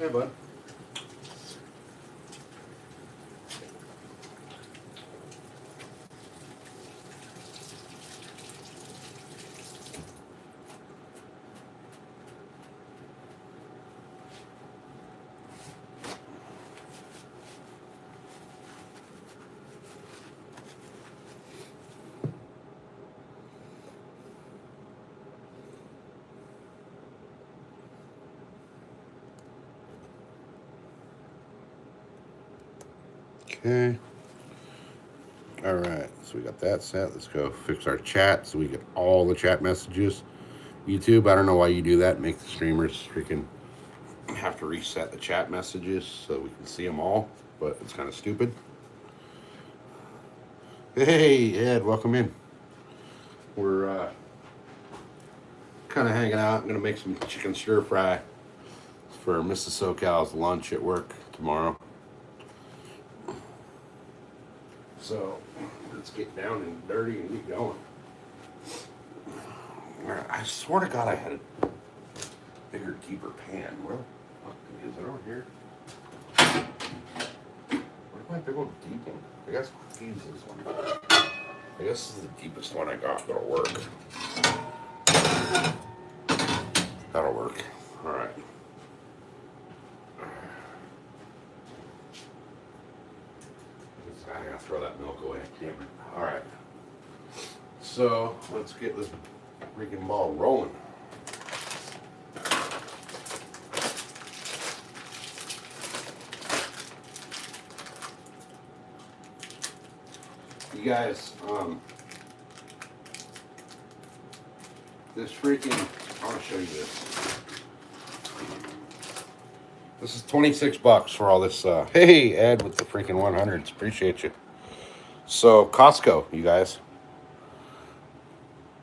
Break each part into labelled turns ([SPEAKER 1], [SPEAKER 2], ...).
[SPEAKER 1] Hey, bud. Okay. All right. So we got that set. Let's go fix our chat so we get all the chat messages. YouTube, I don't know why you do that. Make the streamers freaking have to reset the chat messages so we can see them all, but it's kind of stupid. Hey, Ed, welcome in. We're kind of hanging out. I'm going to make some chicken stir fry for Mrs. SoCal's lunch at work tomorrow. So let's get down and dirty and get going. I swear to God I had a bigger, deeper pan. Where the fuck is it over here? Where's my big old deep one? I guess I'll use this one. I guess this is the deepest one I got. That'll work. That'll work. All right. I gotta throw that milk away. Damn it. All right. So let's get this freaking ball rolling. You guys, this freaking, I want to show you this. This is 26 bucks for all this. Hey, Ed with the freaking 100s. Appreciate you. So, Costco, you guys.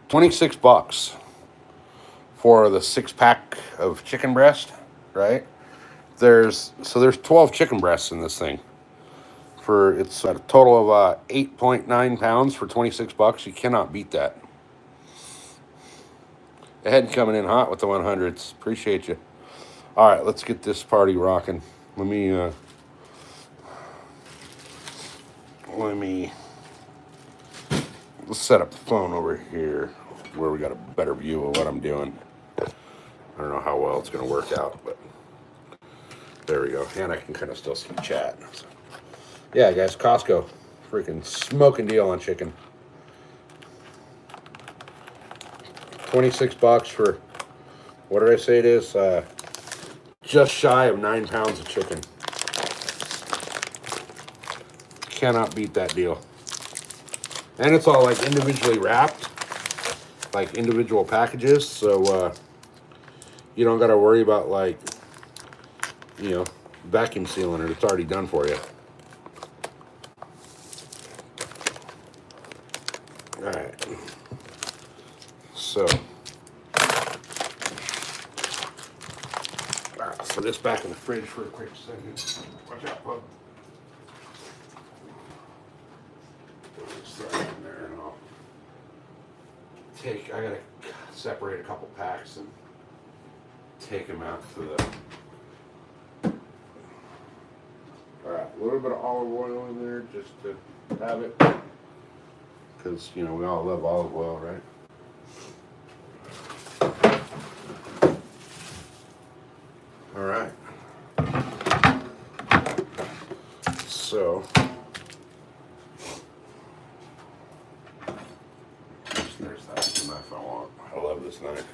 [SPEAKER 1] 26 bucks for the 6-pack of chicken breast, right? There's 12 chicken breasts in this thing. It's a total of 8.9 pounds for 26 bucks. You cannot beat that. Ed coming in hot with the 100s. Appreciate you. All right, let's get this party rocking. Let me let's set up the phone over here where we got a better view of what I'm doing. I don't know how well it's going to work out, but there we go. And I can kind of still see chat. So, yeah, guys, Costco, freaking smoking deal on chicken. 26 bucks for, what did I say it is? Just shy of 9 pounds of chicken. Cannot beat that deal. And it's all like individually wrapped, like individual packages. So you don't got to worry about like, vacuum sealing it. It's already done for you. All right. So. Put this back in the fridge for a quick second. Watch out, bud. Just throw it in there and I'll I gotta separate a couple packs and take them out to the. All right, a little bit of olive oil in there just to have it. Because, we all love olive oil, right? All right. So, there's that knife I want. I love this knife.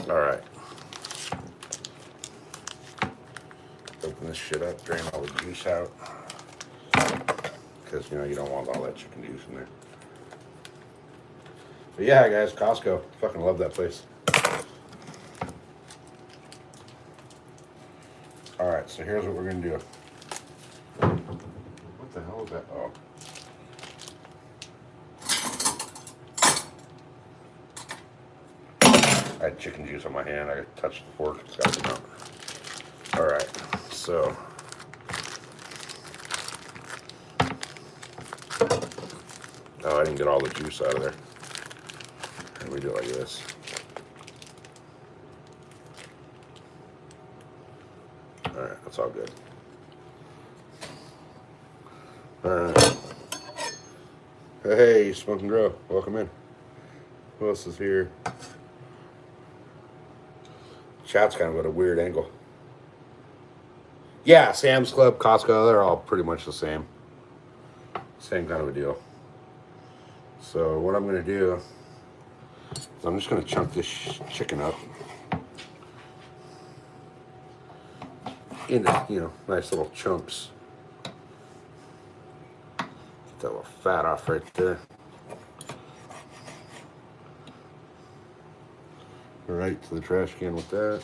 [SPEAKER 1] All right. Open this shit up, drain all the juice out. Because, you don't want all that chicken juice in there. But yeah, guys, Costco. Fucking love that place. Alright, so here's what we're going to do. What the hell is that? Oh. I had chicken juice on my hand. I touched the fork. It's got to come out. Alright, so. Oh, I didn't get all the juice out of there. Let me do it like this. It's all good. All right. Hey, Smoke and Grow. Welcome in. Who else is here? Chat's kind of at a weird angle. Yeah, Sam's Club, Costco, they're all pretty much the same. Same kind of a deal. So what I'm going to do is I'm just going to chunk this chicken up into, you know, nice little chunks. Get that little fat off right there. All right, to the trash can with that.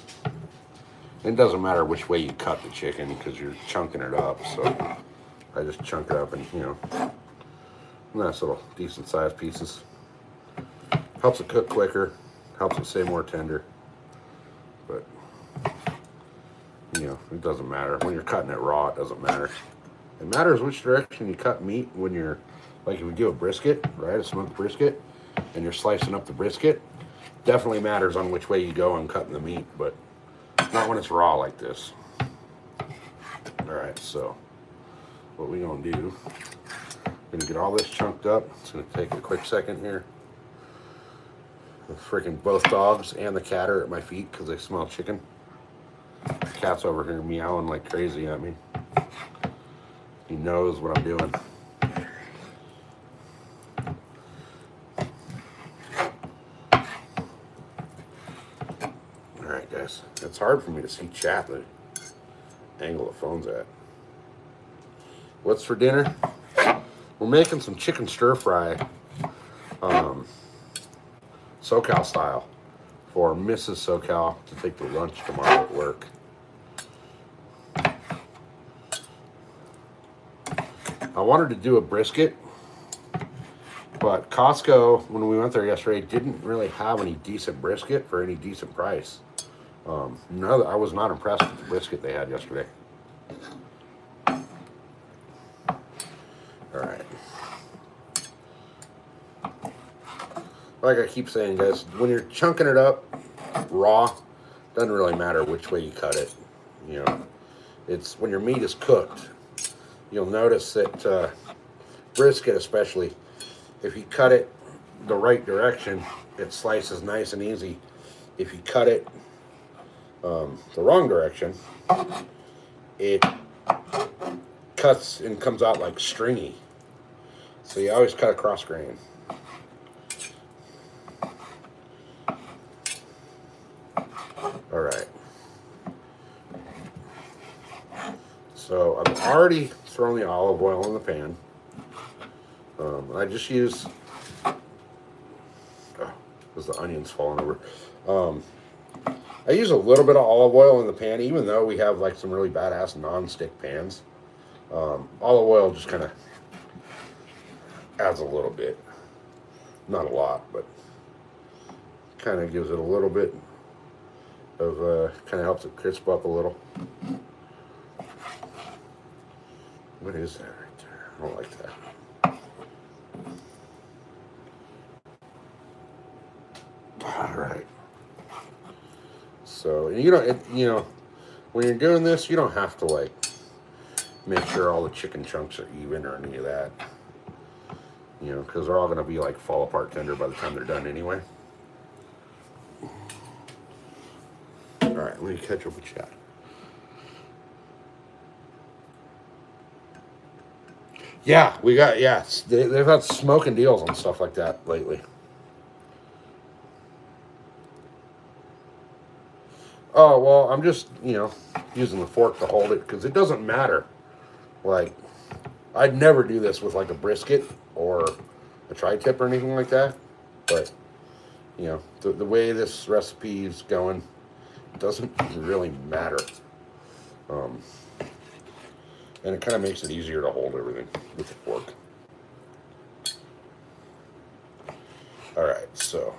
[SPEAKER 1] It doesn't matter which way you cut the chicken because you're chunking it up. So I just chunk it up and, you know, nice little decent sized pieces. Helps it cook quicker, helps it stay more tender. But, you know, it doesn't matter. When you're cutting it raw, it doesn't matter. It matters which direction you cut meat when you're, like if you do a brisket, right, a smoked brisket, and you're slicing up the brisket. Definitely matters on which way you go on cutting the meat, but not when it's raw like this. Alright, so what we're going to do, we're going to get all this chunked up. It's going to take a quick second here. The freaking both dogs and the cat are at my feet because they smell chicken. The cat's over here meowing like crazy at me. He knows what I'm doing. Alright guys, it's hard for me to see chat, the angle the phone's at. What's for dinner? We're making some chicken stir fry, SoCal style, for Mrs. SoCal to take to lunch tomorrow at work. I wanted to do a brisket, but Costco, when we went there yesterday, didn't really have any decent brisket for any decent price. No, I was not impressed with the brisket they had yesterday. Alright. Like I keep saying, guys, when you're chunking it up raw, doesn't really matter which way you cut it. You know, it's when your meat is cooked, you'll notice that brisket especially, if you cut it the right direction, it slices nice and easy. If you cut it the wrong direction, it cuts and comes out like stringy. So you always cut across grain. Alright. So I've already thrown the olive oil in the pan. I just use, because the onion's falling over. I use a little bit of olive oil in the pan, even though we have like some really badass non-stick pans. Olive oil just kind of adds a little bit, not a lot, but kind of gives it a little bit of, kind of helps it crisp up a little. What is that right there? I don't like that. All right. So you know, when you're doing this, you don't have to like make sure all the chicken chunks are even or any of that. You know, because they're all gonna be like fall apart tender by the time they're done anyway. All right, let me catch up with chat. Yeah, we got, yes, they've had smoking deals on stuff like that lately. Oh, well, I'm just, you know, using the fork to hold it because it doesn't matter. Like, I'd never do this with like a brisket or a tri-tip or anything like that. But, you know, the way this recipe is going, it doesn't really matter. And it kind of makes it easier to hold everything with the fork. All right, so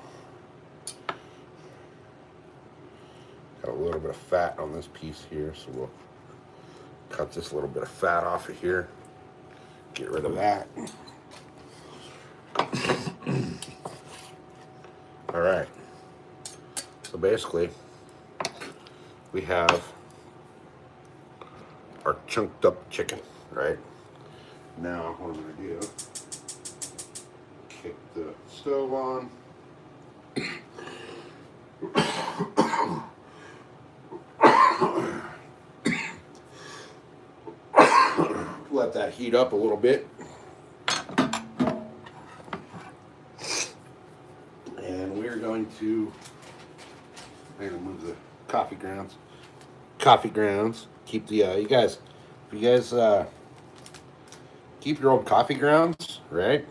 [SPEAKER 1] got a little bit of fat on this piece here, so we'll cut this little bit of fat off of here. Get rid of that. All right. So basically, we have chunked up chicken, right? Now, what I'm going to do, kick the stove on. Let that heat up a little bit. And we're going to, I'm going to move the coffee grounds. Coffee grounds. Keep the, you guys keep your old coffee grounds, right?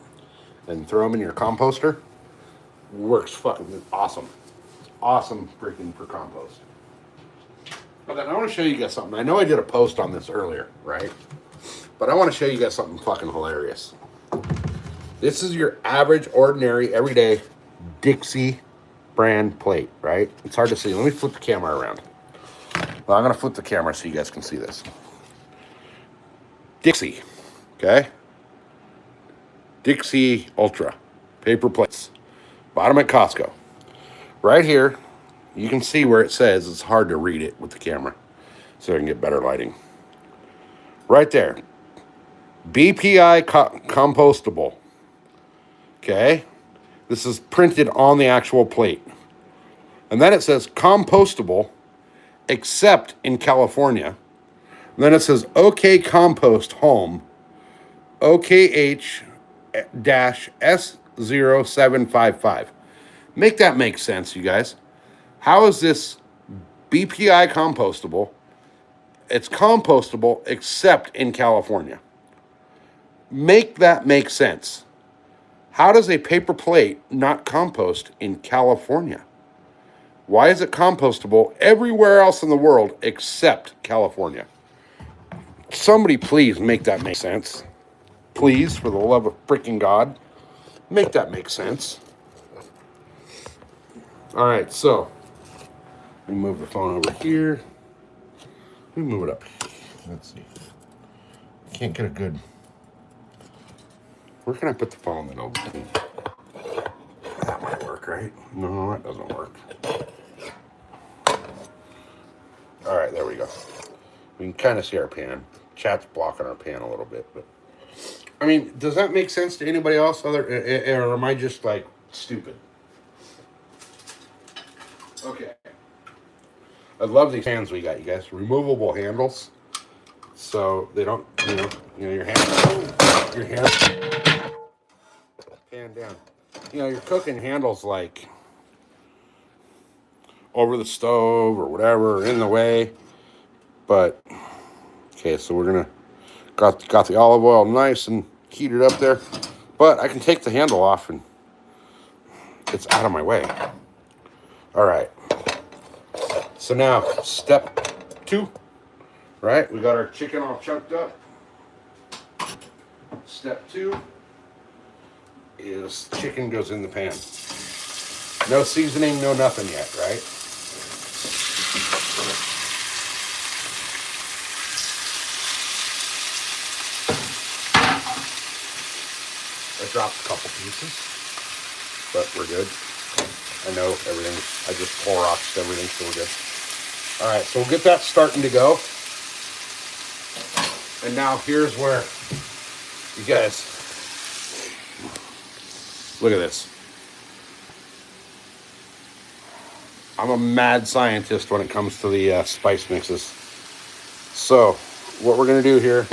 [SPEAKER 1] And throw them in your composter. Works fucking awesome. Awesome freaking for compost. But then I want to show you guys something. I know I did a post on this earlier, right? But I want to show you guys something fucking hilarious. This is your average, ordinary, everyday Dixie brand plate, right? It's hard to see. Let me flip the camera around. Well, I'm going to flip the camera so you guys can see this. Dixie, okay? Dixie Ultra paper plates. Bottom at Costco. Right here, you can see where it says. It's hard to read it with the camera, so I can get better lighting. Right there. BPI compostable. Okay? This is printed on the actual plate. And then it says compostable, except in California. And then it says OK Compost Home, OKH-S0755. Make that make sense, you guys. How is this BPI compostable? It's compostable except in California. Make that make sense. How does a paper plate not compost in California? Why is it compostable everywhere else in the world except California? Somebody please make that make sense. Please, for the love of freaking God, make that make sense. All right, so let me move the phone over here. Let me move it up. Let's see. Can't get a good. Where can I put the phone that'll? That might work, right? No, that doesn't work. All right, there we go. We can kind of see our pan. Chat's blocking our pan a little bit, but I mean, does that make sense to anybody else? Or am I just like stupid? Okay. I love these hands we got, you guys. Removable handles, so they don't, your hands pan down. Your cooking handles like over the stove or whatever, or in the way. But okay, so we're gonna got the olive oil nice and heated up there, but I can take the handle off and it's out of my way. All right. So now step 2, right? We got our chicken all chunked up. Step 2 is chicken goes in the pan. No seasoning, no nothing yet, right? I dropped a couple pieces, but we're good. I know everything. I just Cloroxed everything, so we're good. All right, so we'll get that starting to go. And now here's where, you guys, look at this. I'm a mad scientist when it comes to the spice mixes. So what we're going to do here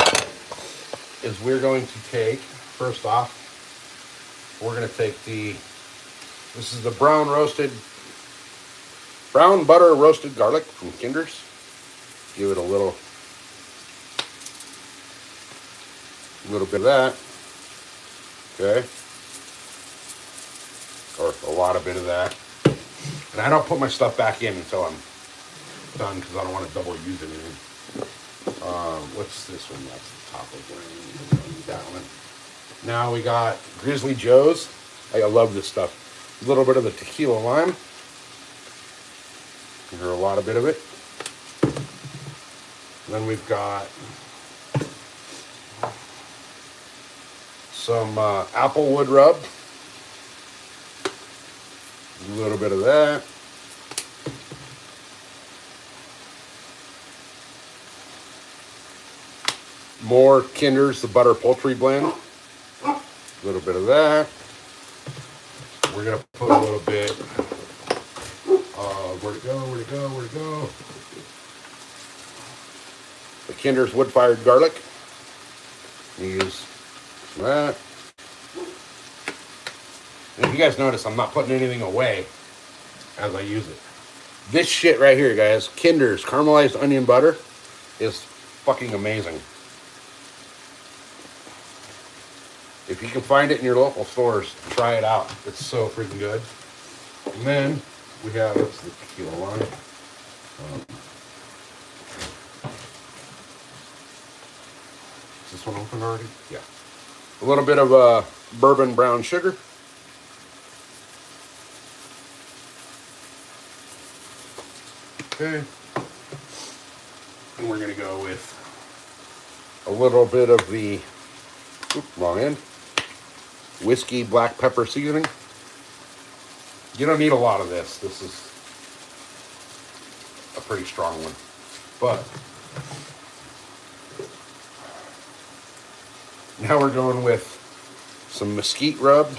[SPEAKER 1] is we're going to take, first off, we're going to take this is the brown butter roasted garlic from Kinder's. Give it a little bit of that. Okay. Or a lot of bit of that. And I don't put my stuff back in until I'm done because I don't want to double use anything. What's this one? That's the top of that one. Now we got Grizzly Joe's. I love this stuff. A little bit of the tequila lime. There's a lot of bit of it. Then we've got some applewood rub. A little bit of that. more Kinder's the butter poultry blend. A little bit of that. We're gonna put a little bit of where'd it go? The Kinder's wood-fired garlic. Use some of that. And if you guys notice, I'm not putting anything away as I use it. This shit right here, guys, Kinder's caramelized onion butter, is fucking amazing. If you can find it in your local stores, try it out. It's so freaking good. And then we have the tequila line. Is this one open already? Yeah. A little bit of bourbon brown sugar. Okay. And we're going to go with a little bit of the, wrong end, whiskey black pepper seasoning. You don't need a lot of this. This is a pretty strong one. But now we're going with some mesquite rub.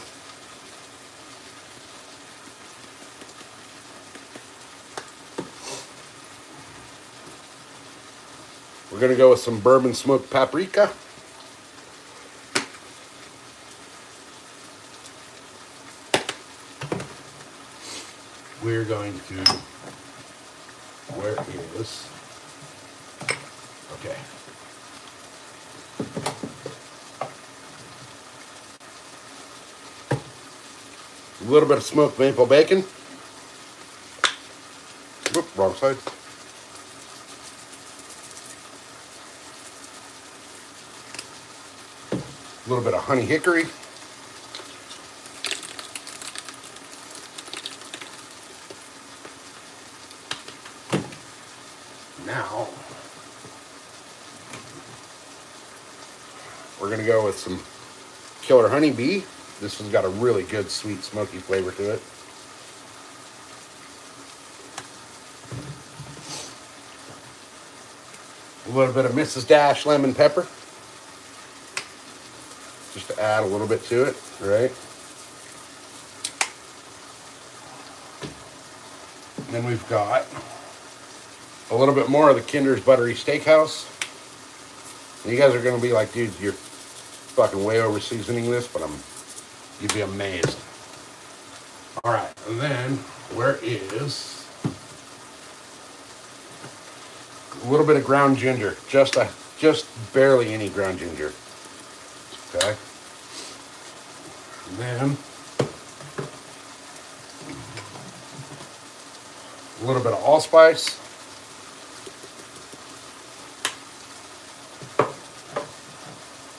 [SPEAKER 1] We're going to go with some bourbon smoked paprika. We're going to, where is, okay. A little bit of smoked maple bacon. Whoop, wrong side. A little bit of honey hickory. Now, we're going to go with some killer honeybee. This one's got a really good sweet smoky flavor to it. A little bit of Mrs. Dash lemon pepper. Just to add a little bit to it, right? And then we've got a little bit more of the Kinder's Buttery Steakhouse. And you guys are going to be like, dude, you're fucking way over seasoning this, but you'd be amazed. All right, and then where is a little bit of ground ginger, just barely any ground ginger. Okay. And then a little bit of allspice.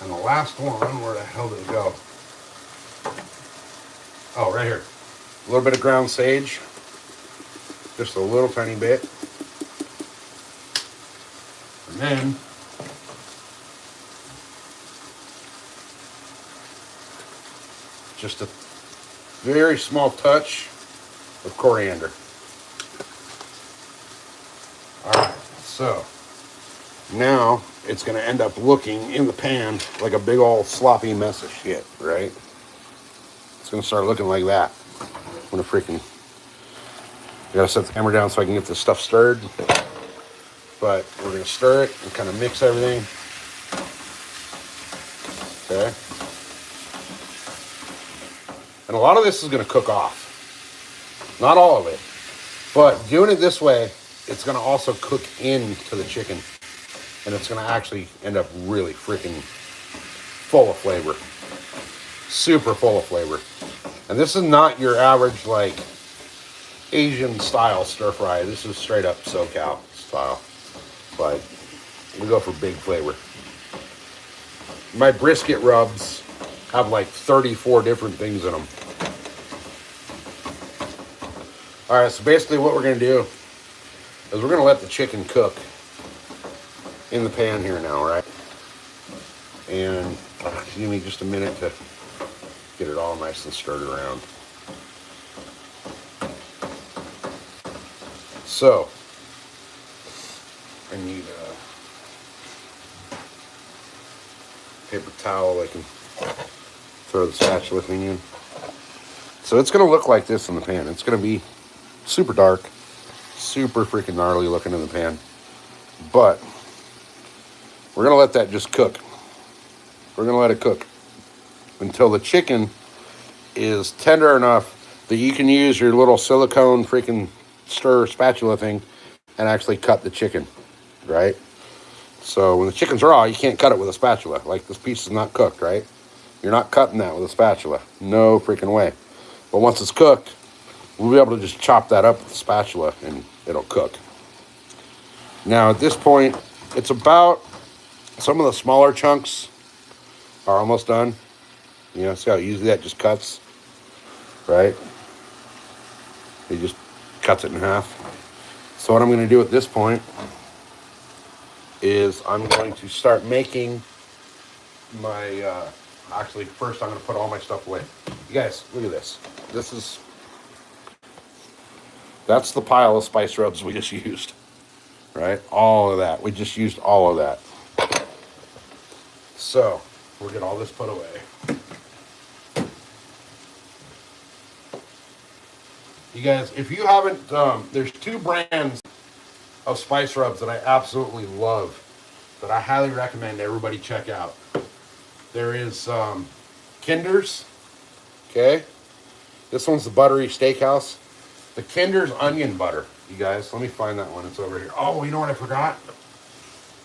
[SPEAKER 1] And the last one, where the hell did it go? Oh, right here. A little bit of ground sage. Just a little tiny bit. And then just a very small touch of coriander. All right, so now it's going to end up looking in the pan like a big old sloppy mess of shit, right? It's going to start looking like that. I'm going to freaking, I got to set the camera down so I can get this stuff stirred. But we're going to stir it and kind of mix everything. Okay. And a lot of this is going to cook off. Not all of it. But doing it this way, it's going to also cook into the chicken. And it's going to actually end up really freaking full of flavor. Super full of flavor. And this is not your average, like, Asian style stir fry. This is straight up SoCal style. But we go for big flavor. My brisket rubs have like 34 different things in them. All right, so basically what we're going to do is we're going to let the chicken cook in the pan here now, right? And give me just a minute to get it all nice and stirred around. So, I need paper towel I can throw the spatula thing in. So it's going to look like this in the pan. It's going to be super dark, super freaking gnarly looking in the pan. But we're going to let that just cook. We're going to let it cook until the chicken is tender enough that you can use your little silicone freaking stir spatula thing and actually cut the chicken, right? So when the chicken's raw, you can't cut it with a spatula. Like, this piece is not cooked, right? You're not cutting that with a spatula. No freaking way. But once it's cooked, we'll be able to just chop that up with the spatula and it'll cook. Now, at this point, it's about, some of the smaller chunks are almost done. You know, see how easy that just cuts, right? It just cuts it in half. So what I'm going to do at this point is I'm going to start making my, actually first I'm going to put all my stuff away. You guys, look at this. That's the pile of spice rubs we just used, right? All of that. We just used all of that. So we'll get all this put away. You guys, if you haven't, there's 2 brands of spice rubs that I absolutely love that I highly recommend everybody check out. There is Kinder's, okay? This one's the Buttery Steakhouse. The Kinder's Onion Butter, you guys. Let me find that one. It's over here. Oh, you know what I forgot?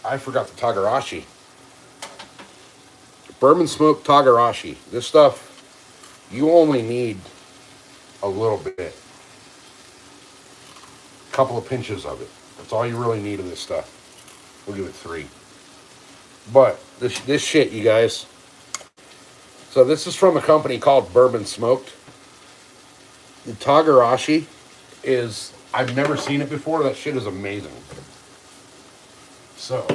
[SPEAKER 1] I forgot the Togarashi. Bourbon smoked Togarashi. This stuff, you only need a little bit. A couple of pinches of it. That's all you really need of this stuff. We'll give it 3. But this shit, you guys. So this is from a company called Bourbon Smoked. The Togarashi is, I've never seen it before. That shit is amazing. So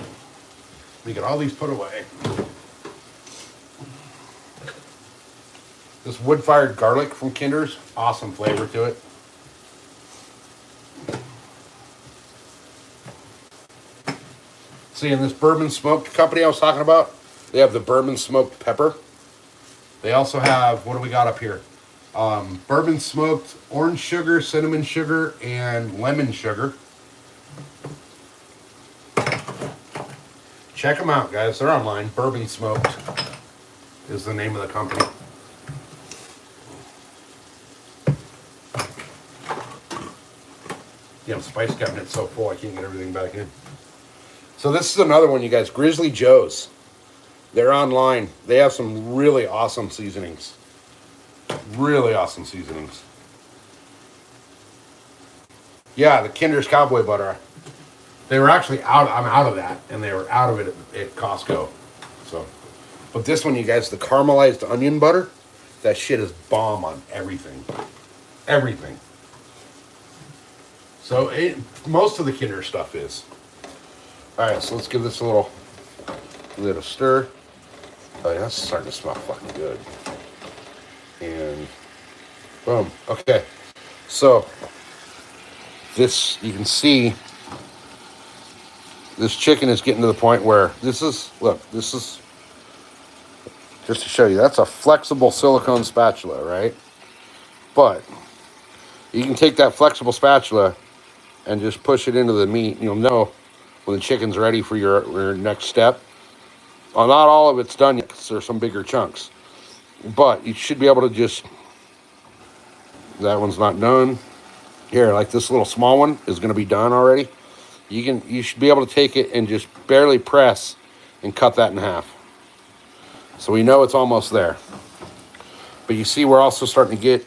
[SPEAKER 1] we get all these put away. This wood-fired garlic from Kinder's, awesome flavor to it. See, in this bourbon smoked company I was talking about, they have the bourbon smoked pepper. They also have, what do we got up here? Bourbon smoked orange sugar, cinnamon sugar, and lemon sugar. Check them out, guys. They're online. Bourbon Smoked is the name of the company. Yeah, the spice cabinet's so full I can't get everything back in. So this is another one, you guys. Grizzly Joe's. They're online. They have some really awesome seasonings. Really awesome seasonings. Yeah, the Kinder's Cowboy Butter. They were actually out. I'm out of that, and they were out of it at Costco. So, but this one, you guys, the caramelized onion butter. That shit is bomb on everything. Everything. So most of the Kinder stuff is. All right, so let's give this a little stir. Oh yeah, that's starting to smell fucking good. And boom. Okay, so this, you can see this chicken is getting to the point where this is, look, this is, just to show you, that's a flexible silicone spatula, right? But you can take that flexible spatula and just push it into the meat, and you'll know when the chicken's ready for your next step. Well, not all of it's done yet because there's some bigger chunks. But you should be able to just, that one's not done. Here, like this little small one is going to be done already. You should be able to take it and just barely press and cut that in half. So we know it's almost there. But you see we're also starting to get,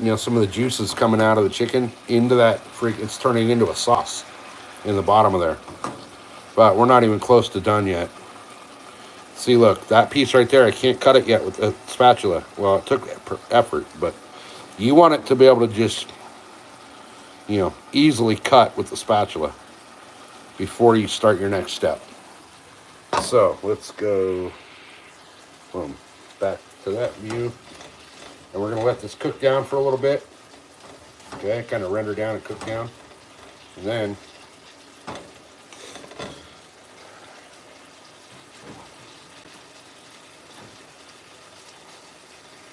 [SPEAKER 1] you know, some of the juices coming out of the chicken into that it's turning into a sauce in the bottom of there. But we're not even close to done yet. See, look, that piece right there, I can't cut it yet with a spatula. Well, it took effort, but you want it to be able to just, you know, easily cut with the spatula before you start your next step. So let's go back to that view. And we're going to let this cook down for a little bit. Okay, kind of render down and cook down. And then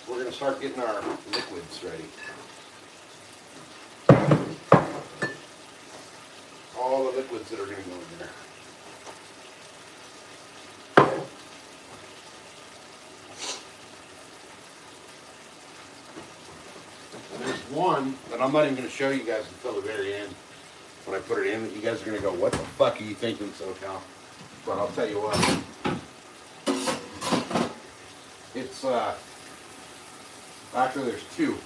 [SPEAKER 1] we're going to start getting our liquids ready. All the liquids that are going to go in there. And there's one that I'm not even going to show you guys until the very end. When I put it in, you guys are going to go, what the fuck are you thinking, SoCal? But I'll tell you what. It's, actually there's two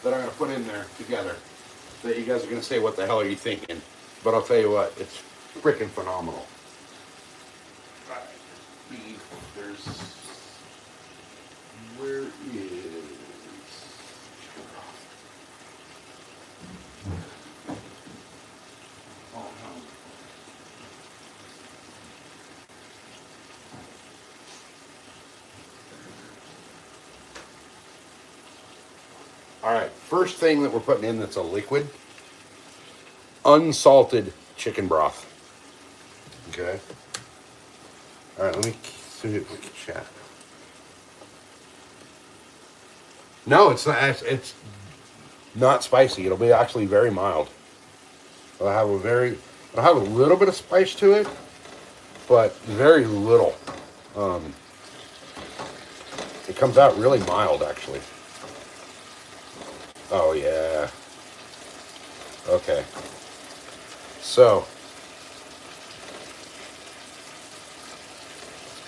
[SPEAKER 1] that I'm going to put in there together. That you guys are going to say, what the hell are you thinking? But I'll tell you what, it's freaking phenomenal. Alright, there's, where is, oh no. Alright, first thing that we're putting in that's a liquid, unsalted chicken broth. Okay. Alright, let me see if we can chat. No, it's not spicy. It'll be actually very mild. It'll have a little bit of spice to it, but very little. It comes out really mild, actually. Oh, yeah. Okay. So,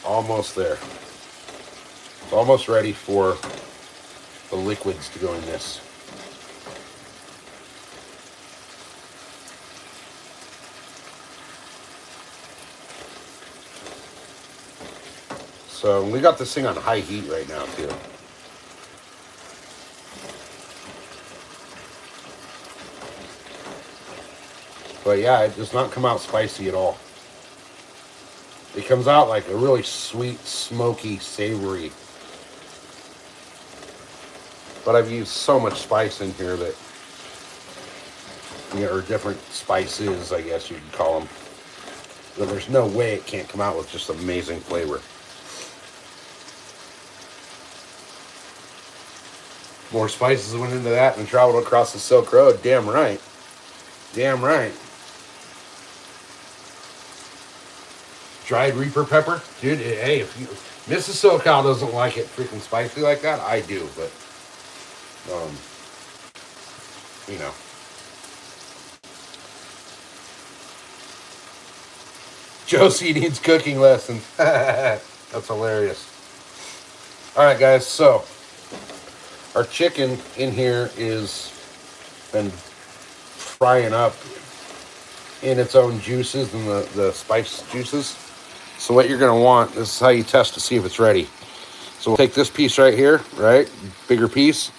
[SPEAKER 1] almost there. It's almost ready for the liquids to go in this. So, we got this thing on high heat right now, too. But yeah, it does not come out spicy at all. It comes out like a really sweet, smoky, savory. But I've used so much spice in here that, or different spices, I guess you could call them, that there's no way it can't come out with just amazing flavor. More spices went into that and traveled across the Silk Road. Damn right. Damn right. Dried Reaper pepper, dude. Hey, if Mrs. SoCal doesn't like it freaking spicy like that, I do. But, you know, Josie needs cooking lessons. That's hilarious. All right, guys. So our chicken in here is been frying up in its own juices and the spice juices. So what you're going to want, this is how you test to see if it's ready. So we'll take this piece right here, right? Bigger piece.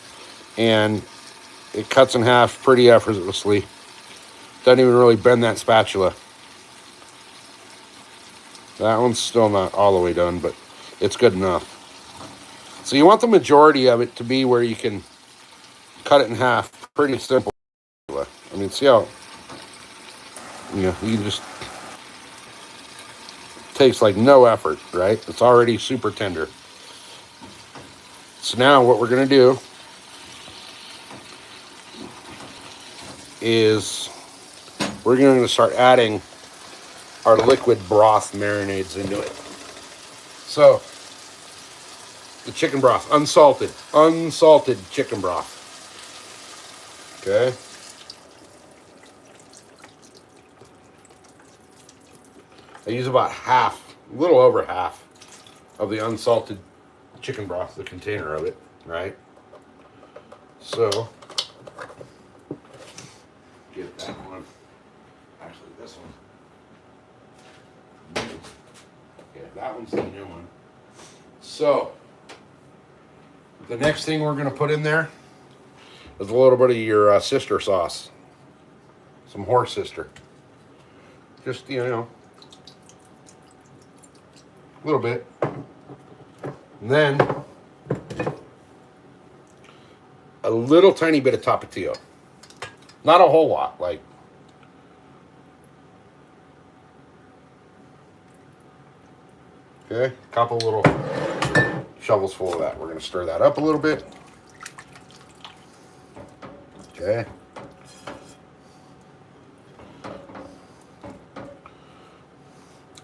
[SPEAKER 1] And it cuts in half pretty effortlessly. Doesn't even really bend that spatula. That one's still not all the way done, but it's good enough. So you want the majority of it to be where you can cut it in half. Pretty simple. I mean, see how, you can just, takes like no effort, right? It's already super tender. So now what we're going to do is we're going to start adding our liquid broth marinades into it. So the chicken broth, unsalted chicken broth. Okay. I use about half, a little over half of the unsalted chicken broth, the container of it, right? So, get that one. Actually, this one. Yeah, that one's the new one. So, the next thing we're going to put in there is a little bit of your sister sauce. Some horse sister. Just, a little bit. And then a little tiny bit of Tapatio. Not a whole lot, like, okay, a couple little shovels full of that. We're going to stir that up a little bit. Okay.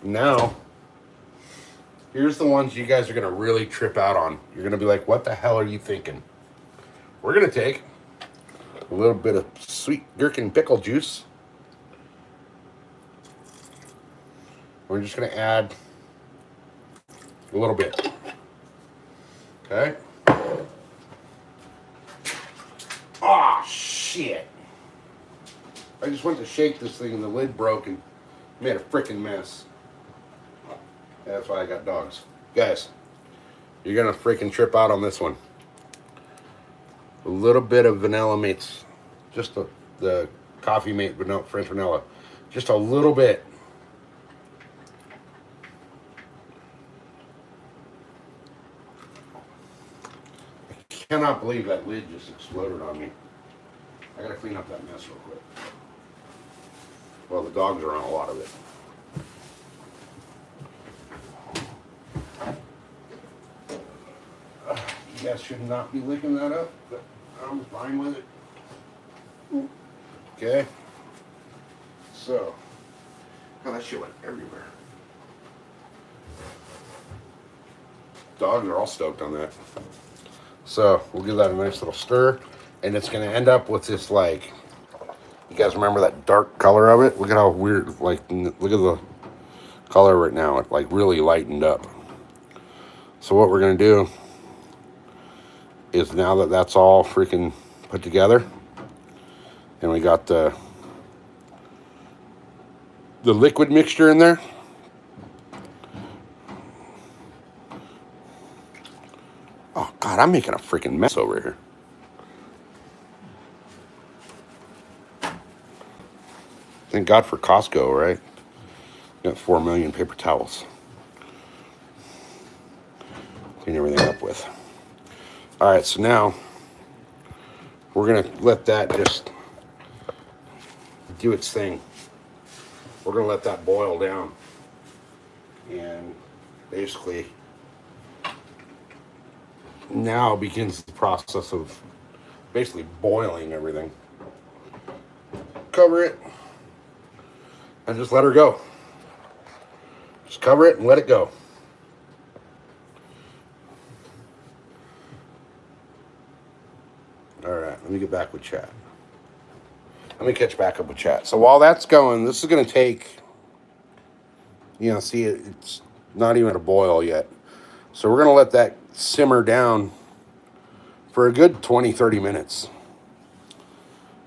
[SPEAKER 1] Now, here's the ones you guys are going to really trip out on. You're going to be like, what the hell are you thinking? We're going to take a little bit of sweet gherkin pickle juice. We're just going to add a little bit. Okay. Oh, shit. I just went to shake this thing and the lid broke and made a freaking mess. That's why I got dogs. Guys, you're going to freaking trip out on this one. A little bit of vanilla mates. Just the coffee mate vanilla, French vanilla. Just a little bit. I cannot believe that lid just exploded on me. I gotta clean up that mess real quick. Well, the dogs are on a lot of it. You guys should not be licking that up, but I'm fine with it. Okay. So, oh, that shit went everywhere. Dogs are all stoked on that. So we'll give that a nice little stir, and it's gonna end up with this, like, you guys remember that dark color of it? Look at how weird, like, look at the color right now. It like really lightened up. So what we're gonna do is, now that that's all freaking put together, and we got the liquid mixture in there, oh God, I'm making a freaking mess over here. Thank God for Costco, right? Got 4 million paper towels. Clean everything up with. All right, so now we're gonna let that just do its thing. We're gonna let that boil down, and basically now begins the process of basically boiling everything. Cover it and just let her go. Just cover it and let it go. All right, let me get back with chat. Let me catch back up with chat. So while that's going, this is going to take, you know, see, it's not even a boil yet. So we're going to let that simmer down for a good 20, 30 minutes.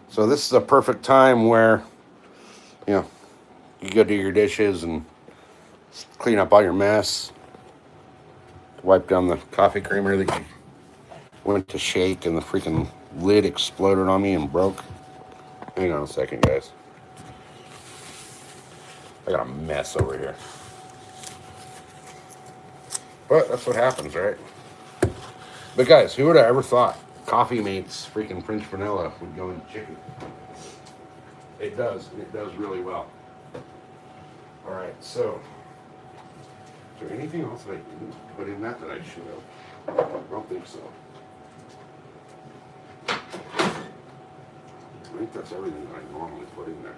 [SPEAKER 1] So this is a perfect time where, you know, you go do your dishes and clean up all your mess. Wipe down the coffee creamer that you went to shake and the freaking lid exploded on me and broke. Hang on a second, guys. I got a mess over here. But that's what happens, right? But guys, who would have ever thought Coffee Mate's freaking French vanilla would go in chicken? It does, and it does really well. All right, so is there anything else that I didn't put in that I should have? I don't think so. I think that's everything that I normally put in there.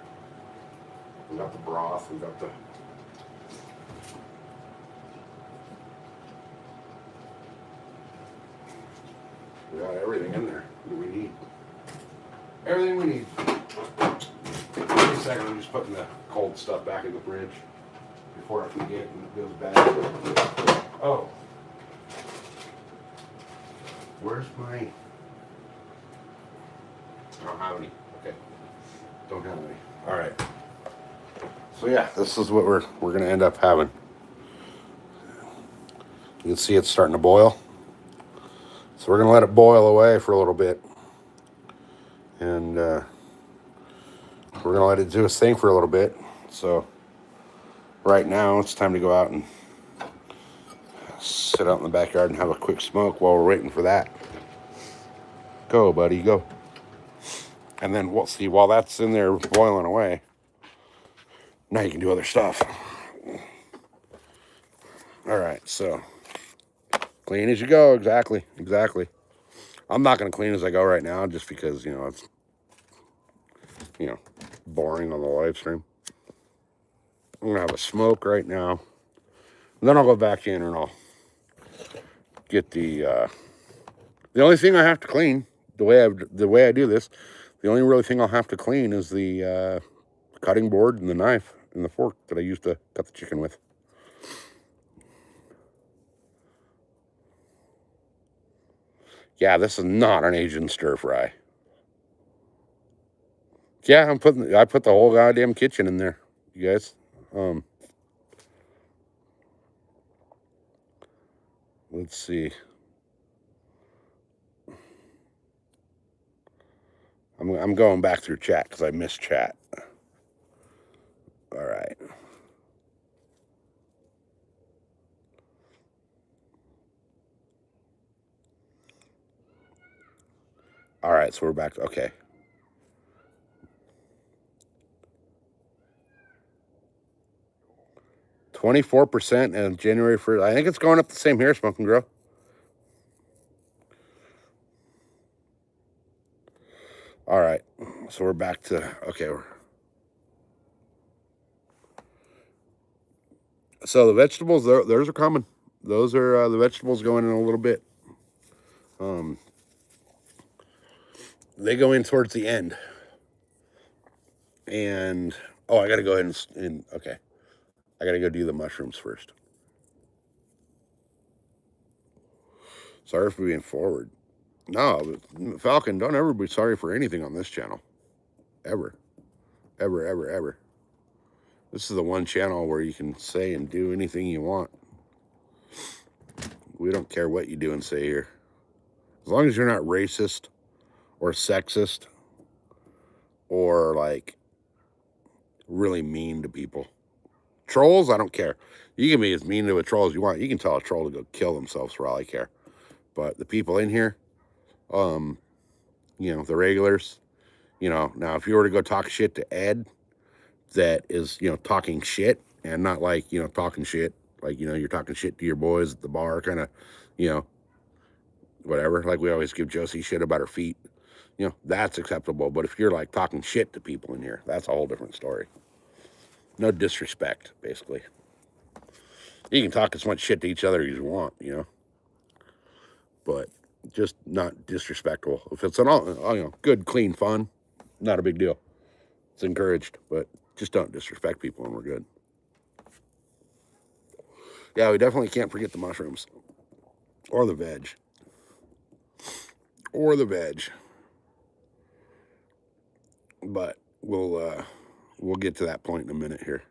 [SPEAKER 1] We got the broth, we got the everything in there that we need. Everything we need. Wait a second, I'm just putting the cold stuff back in the fridge before I forget and it goes bad. Oh. Where's my... I don't have any. Okay. Don't have any. Alright. So yeah, this is what we're going to end up having. You can see it's starting to boil. So we're going to let it boil away for a little bit. And we're going to let it do its thing for a little bit. So right now it's time to go out and sit out in the backyard and have a quick smoke while we're waiting for that. Go, buddy, go. And then we'll see, while that's in there boiling away, now you can do other stuff. All right, so Clean as you go. Exactly. Exactly. I'm not going to clean as I go right now just because, it's, you know, boring on the live stream. I'm going to have a smoke right now. And then I'll go back in and I'll get the only thing I have to clean, the way I do this, the only really thing I'll have to clean is the cutting board and the knife and the fork that I used to cut the chicken with. Yeah, this is not an Asian stir fry. Yeah, I put the whole goddamn kitchen in there, you guys. Let's see. I'm going back through chat because I missed chat. All right. All right, so we're back. Okay. 24% and January 1st. I think it's going up the same here, Smoking Grow. All right. So we're back to, okay. So the vegetables, those are coming. Those are the vegetables going in a little bit. They go in towards the end. And, oh, I got to go ahead and okay. I got to go do the mushrooms first. Sorry for being forward. No, Falcon, don't ever be sorry for anything on this channel. Ever. Ever, ever, ever. This is the one channel where you can say and do anything you want. We don't care what you do and say here. As long as you're not racist or sexist or like really mean to people. Trolls, I don't care. You can be as mean to a troll as you want. You can tell a troll to go kill themselves for all I care. But the people in here, the regulars, now if you were to go talk shit to Ed that is, talking shit and not like, talking shit, like, you're talking shit to your boys at the bar, kind of, whatever. Like we always give Josie shit about her feet. That's acceptable. But if you're like talking shit to people in here, that's a whole different story. No disrespect, basically. You can talk as much shit to each other as you want, but just not disrespectful. If it's an all, good, clean fun, not a big deal. It's encouraged, but just don't disrespect people and we're good. Yeah, we definitely can't forget the mushrooms or the veg. But we'll get to that point in a minute here.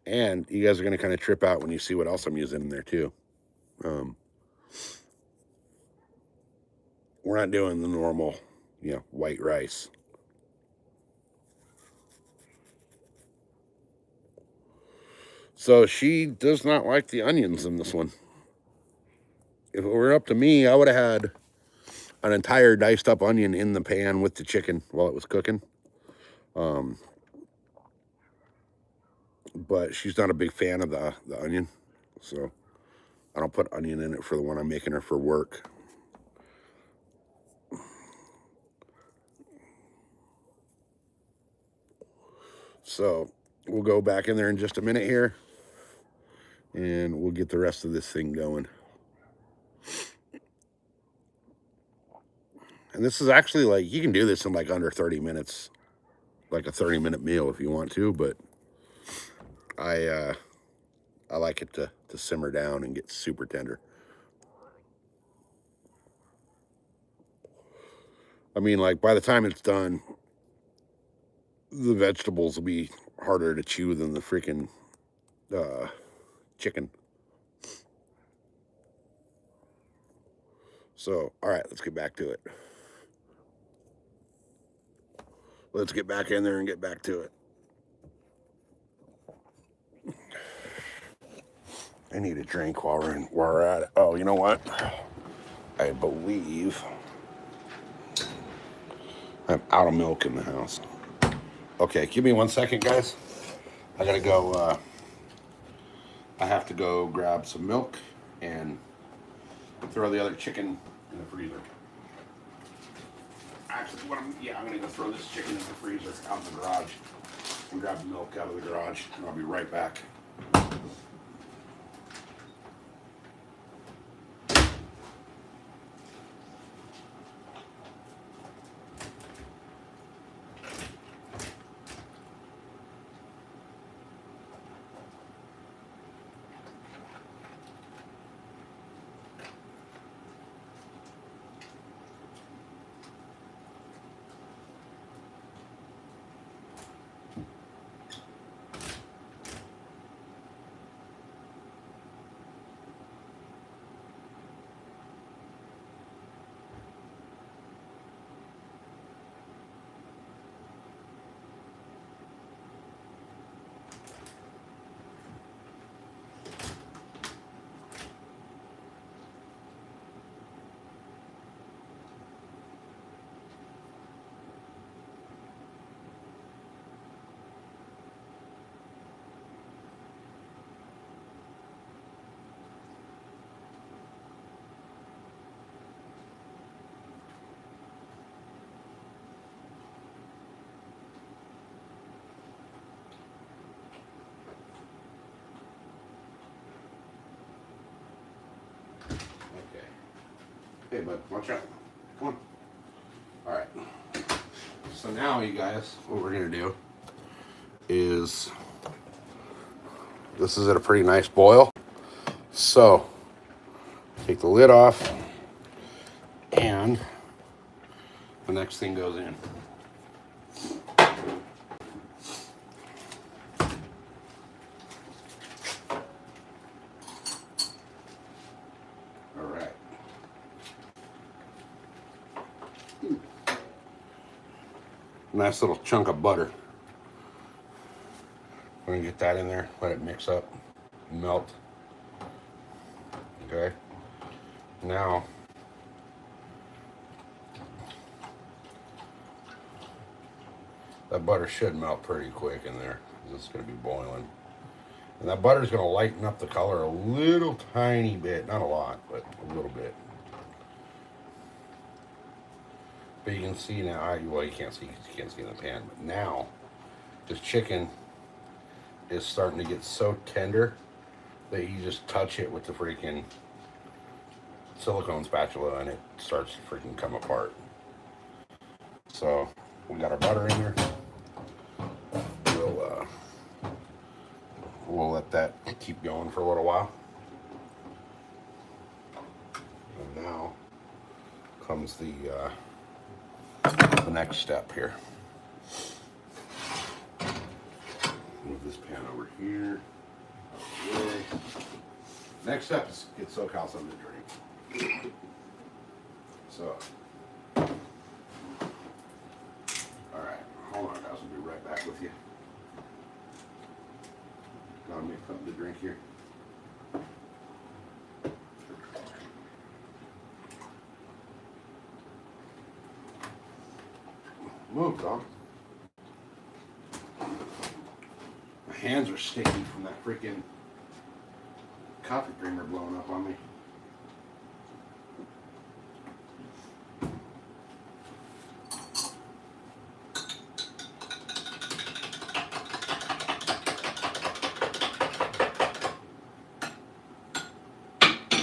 [SPEAKER 1] And you guys are going to kind of trip out when you see what else I'm using in there too. We're not doing the normal, white rice. So she does not like the onions in this one. If it were up to me, I would have had an entire diced up onion in the pan with the chicken while it was cooking. But she's not a big fan of the onion. So I don't put onion in it for the one I'm making her for work. So we'll go back in there in just a minute here. And we'll get the rest of this thing going. And this is actually like, you can do this in like under 30 minutes. Like a 30-minute meal if you want to, but I like it to simmer down and get super tender. I mean, like by the time it's done, the vegetables will be harder to chew than the freaking chicken. So, all right, let's get back to it. Let's get back in there and get back to it. I need a drink while we're at it. Oh, you know what? I believe I'm out of milk in the house. Okay, give me 1 second, guys. I gotta go. I have to go grab some milk and throw the other chicken in the freezer. Actually, I'm gonna go throw this chicken in the freezer out in the garage and grab the milk out of the garage, and I'll be right back. Hey, bud, watch out. Come on. All right. So now, you guys, what we're going to do is, this is at a pretty nice boil. So, take the lid off, and the next thing goes in. Nice little chunk of butter. We're gonna get that in there, let it mix up, melt. Okay. Now, that butter should melt pretty quick in there. It's gonna be boiling. And that butter's gonna lighten up the color a little tiny bit, not a lot, but a little bit. But you can see now, well, you can't see in the pan, but now this chicken is starting to get so tender that you just touch it with the freaking silicone spatula and it starts to freaking come apart. So we got our butter in there. We'll let that keep going for a little while. And now comes the next step here. Move this pan over here. Okay. Next step is get SoCal something to drink. So, all right, hold on, guys. I'll be right back with you. Gotta make something to drink here. Move, dog. My hands are sticky from that freaking coffee creamer blowing up on me.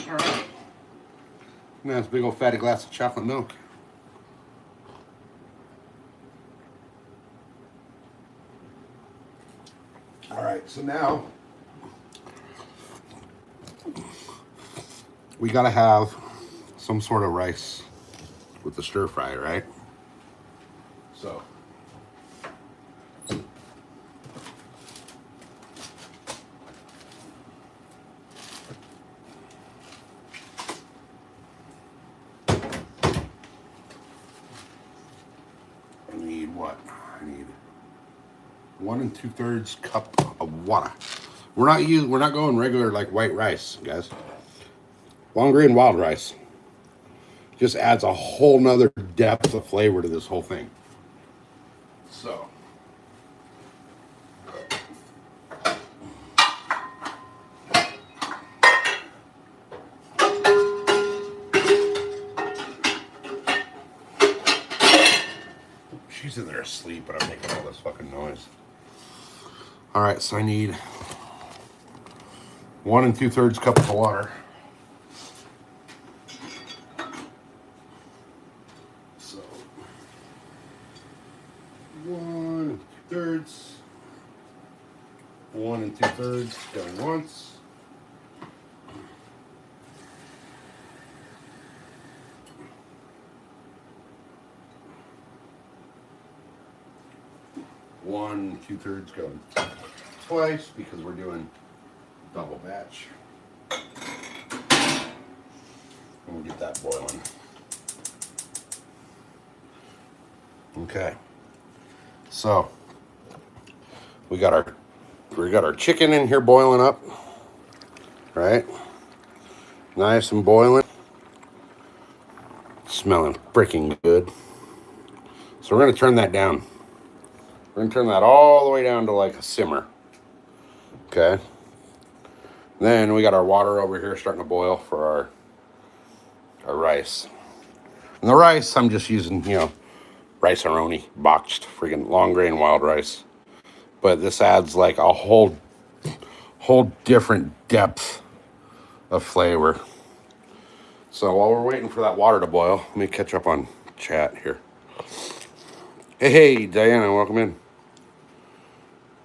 [SPEAKER 1] All right. Now it's a big old fatty glass of chocolate milk. So now we gotta have some sort of rice with the stir fry, right? So I need what? I need 1 2/3 cup of water. We're not going regular like white rice, guys. Long grain wild rice just adds a whole nother depth of flavor to this whole thing. So She's in there asleep, but I'm making all this fucking noise. All right, so I need 1 2/3 cups of water. So 1 2/3, 1 2/3 going once. One 2/3 going twice because we're doing double batch. And we'll get that boiling. Okay. So we got our chicken in here boiling up. Right? Nice and boiling. Smelling freaking good. So we're gonna turn that down. We're gonna turn that all the way down to like a simmer. Okay. Then we got our water over here starting to boil for our rice. And the rice, I'm just using, rice-a-roni, boxed, freaking long grain wild rice. But this adds like a whole different depth of flavor. So while we're waiting for that water to boil, let me catch up on chat here. Hey, Diana, welcome in.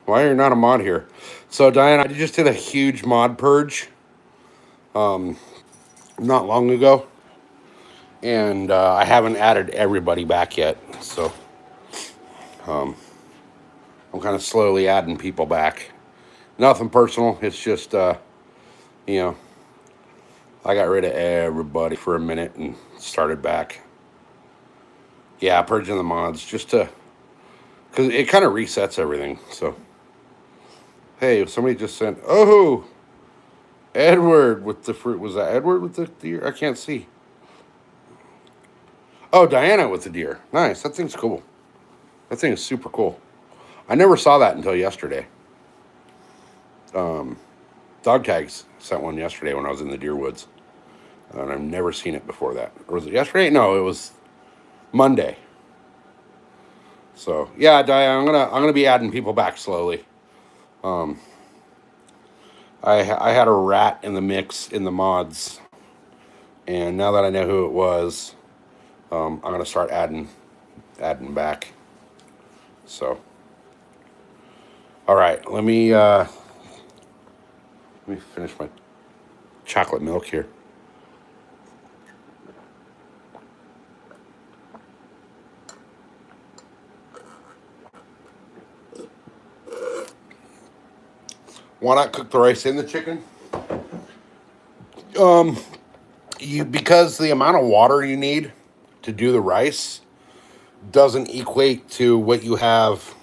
[SPEAKER 1] Why are you not a mod here? So, Diana, I just did a huge mod purge not long ago. And I haven't added everybody back yet. So, I'm kind of slowly adding people back. Nothing personal. It's just, I got rid of everybody for a minute and started back. Yeah, purging the mods just to, because it kind of resets everything. So, hey, somebody just sent, oh, Edward with the fruit. Was that Edward with the deer? I can't see. Oh, Diana with the deer. Nice. That thing's cool. That thing is super cool. I never saw that until yesterday. Dog Tags sent one yesterday when I was in the deer woods. And I've never seen it before that. Or was it yesterday? No, it was Monday. So yeah, Diana, I'm gonna be adding people back slowly. I had a rat in the mix in the mods, and now that I know who it was, I'm gonna start adding back. So, all right, let me finish my chocolate milk here. Why not cook the rice in the chicken? Because the amount of water you need to do the rice doesn't equate to what you have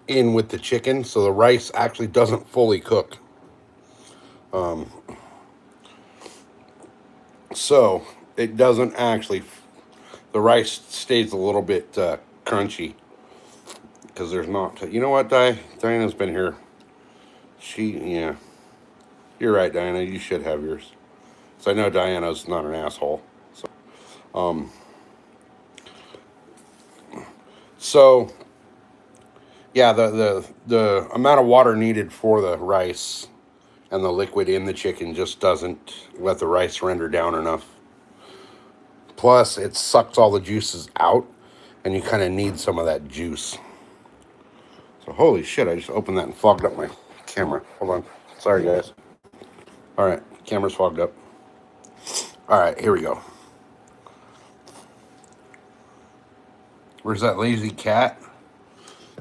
[SPEAKER 1] in with the chicken, so the rice actually doesn't fully cook. So it doesn't actually. The rice stays a little bit crunchy because there's not. You know what, Diana's been here. Yeah. You're right, Diana. You should have yours. So I know Diana's not an asshole. So yeah, the amount of water needed for the rice and the liquid in the chicken just doesn't let the rice render down enough. Plus, it sucks all the juices out, and you kind of need some of that juice. So holy shit, I just opened that and fogged up my camera. Hold on. Sorry, guys. All right, camera's fogged up. All right, here we go. Where's that lazy cat?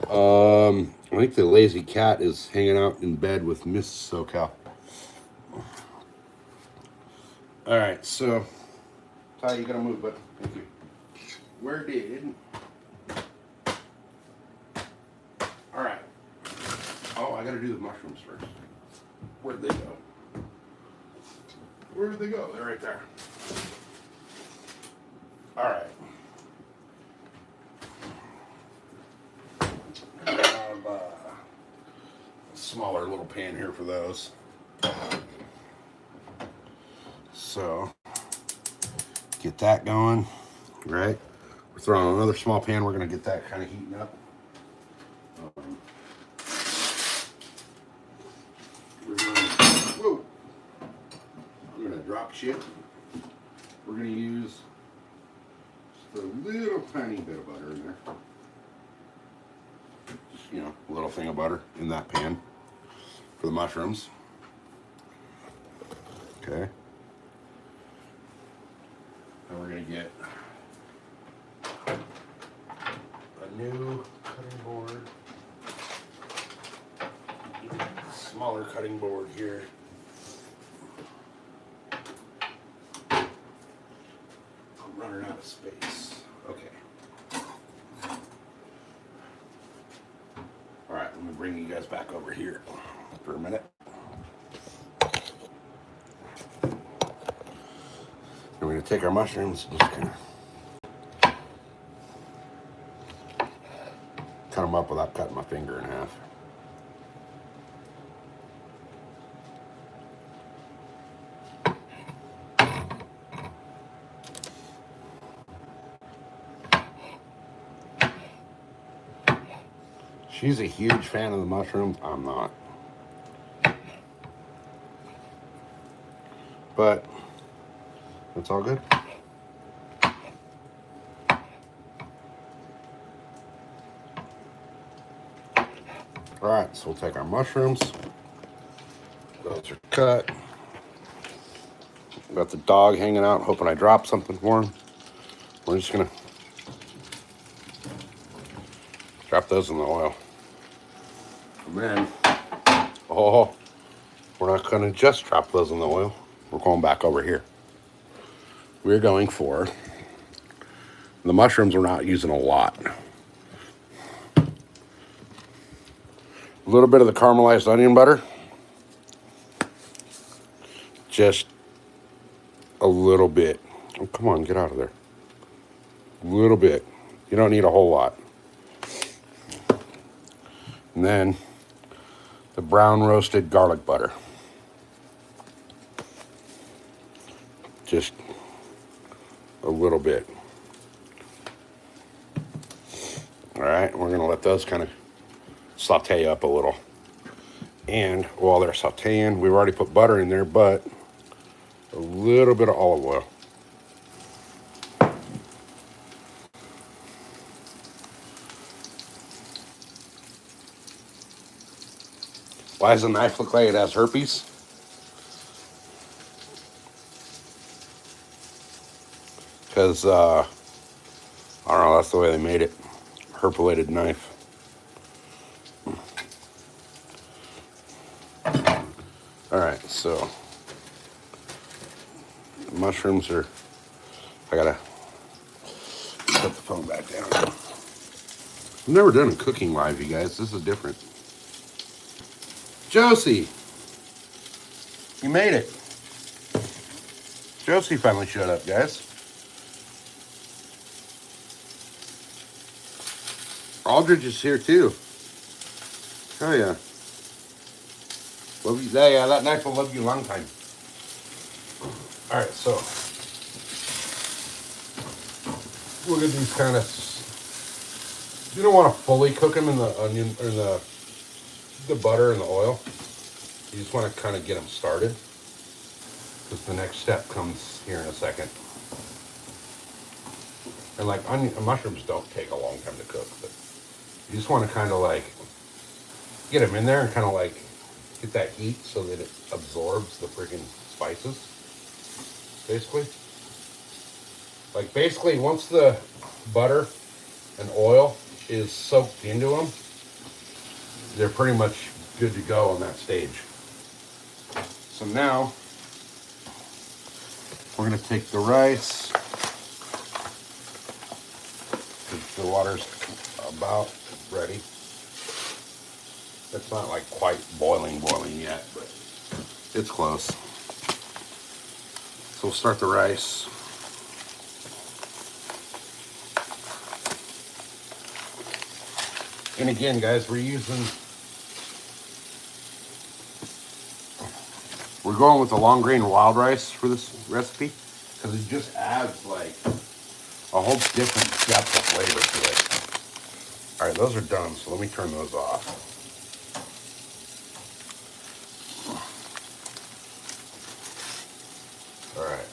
[SPEAKER 1] I think the lazy cat is hanging out in bed with Miss SoCal. All right, so Ty, you gotta move, but thank you. Where did? All right. Oh, I gotta do the mushrooms first. Where'd they go? Where did they go? They're right there. All right. I have a smaller little pan here for those. So, get that going, right? We're throwing another small pan. We're going to get that kind of heating up. Whoa! I'm going to drop shit. We're going to use just a little tiny bit of butter in there. Just, you know, a little thing of butter in that pan for the mushrooms. Okay. And we're going to get a new cutting board. Smaller cutting board here. I'm running out of space. Okay. All right, let me bring you guys back over here for a minute. We're going to take our mushrooms and just kind of cut them up without cutting my finger in half. She's a huge fan of the mushrooms. I'm not. But it's all good. All right, so we'll take our mushrooms. Those are cut. Got the dog hanging out, hoping I drop something for him. We're just gonna drop those in the oil. And then, oh, we're not gonna just drop those in the oil. We're going back over here. We're going for the mushrooms. We're not using a lot. A little bit of the caramelized onion butter. Just a little bit. Oh, come on, get out of there. A little bit. You don't need a whole lot. And then the brown roasted garlic butter. Just a little bit. All right, we're gonna let those kind of saute up a little. And while they're sauteing, we've already put butter in there, but a little bit of olive oil. Why does the knife look like it has herpes? Because, I don't know, that's the way they made it. Herpulated knife. All right, so mushrooms are, I gotta put the phone back down. I've never done a cooking live, you guys. This is different. Josie, you made it. Josie finally showed up, guys. Aldridge is here too. Oh yeah. Love you. Yeah, that knife will love you a long time. All right, so look at these kind of. You don't want to fully cook them in the onion or the butter and the oil. You just want to kind of get them started, because the next step comes here in a second. And like mushrooms don't take a long time to cook, but you just want to kind of like get them in there and kind of like get that heat so that it absorbs the freaking spices, basically. Like basically once the butter and oil is soaked into them, they're pretty much good to go on that stage. So now we're gonna take the rice. The water's about ready. It's not like quite boiling yet, but it's close. So we'll start the rice. And again, guys, we're going with the long grain wild rice for this recipe, because it just adds like a whole different depth of flavor to it. All right, those are done, so let me turn those off. All right.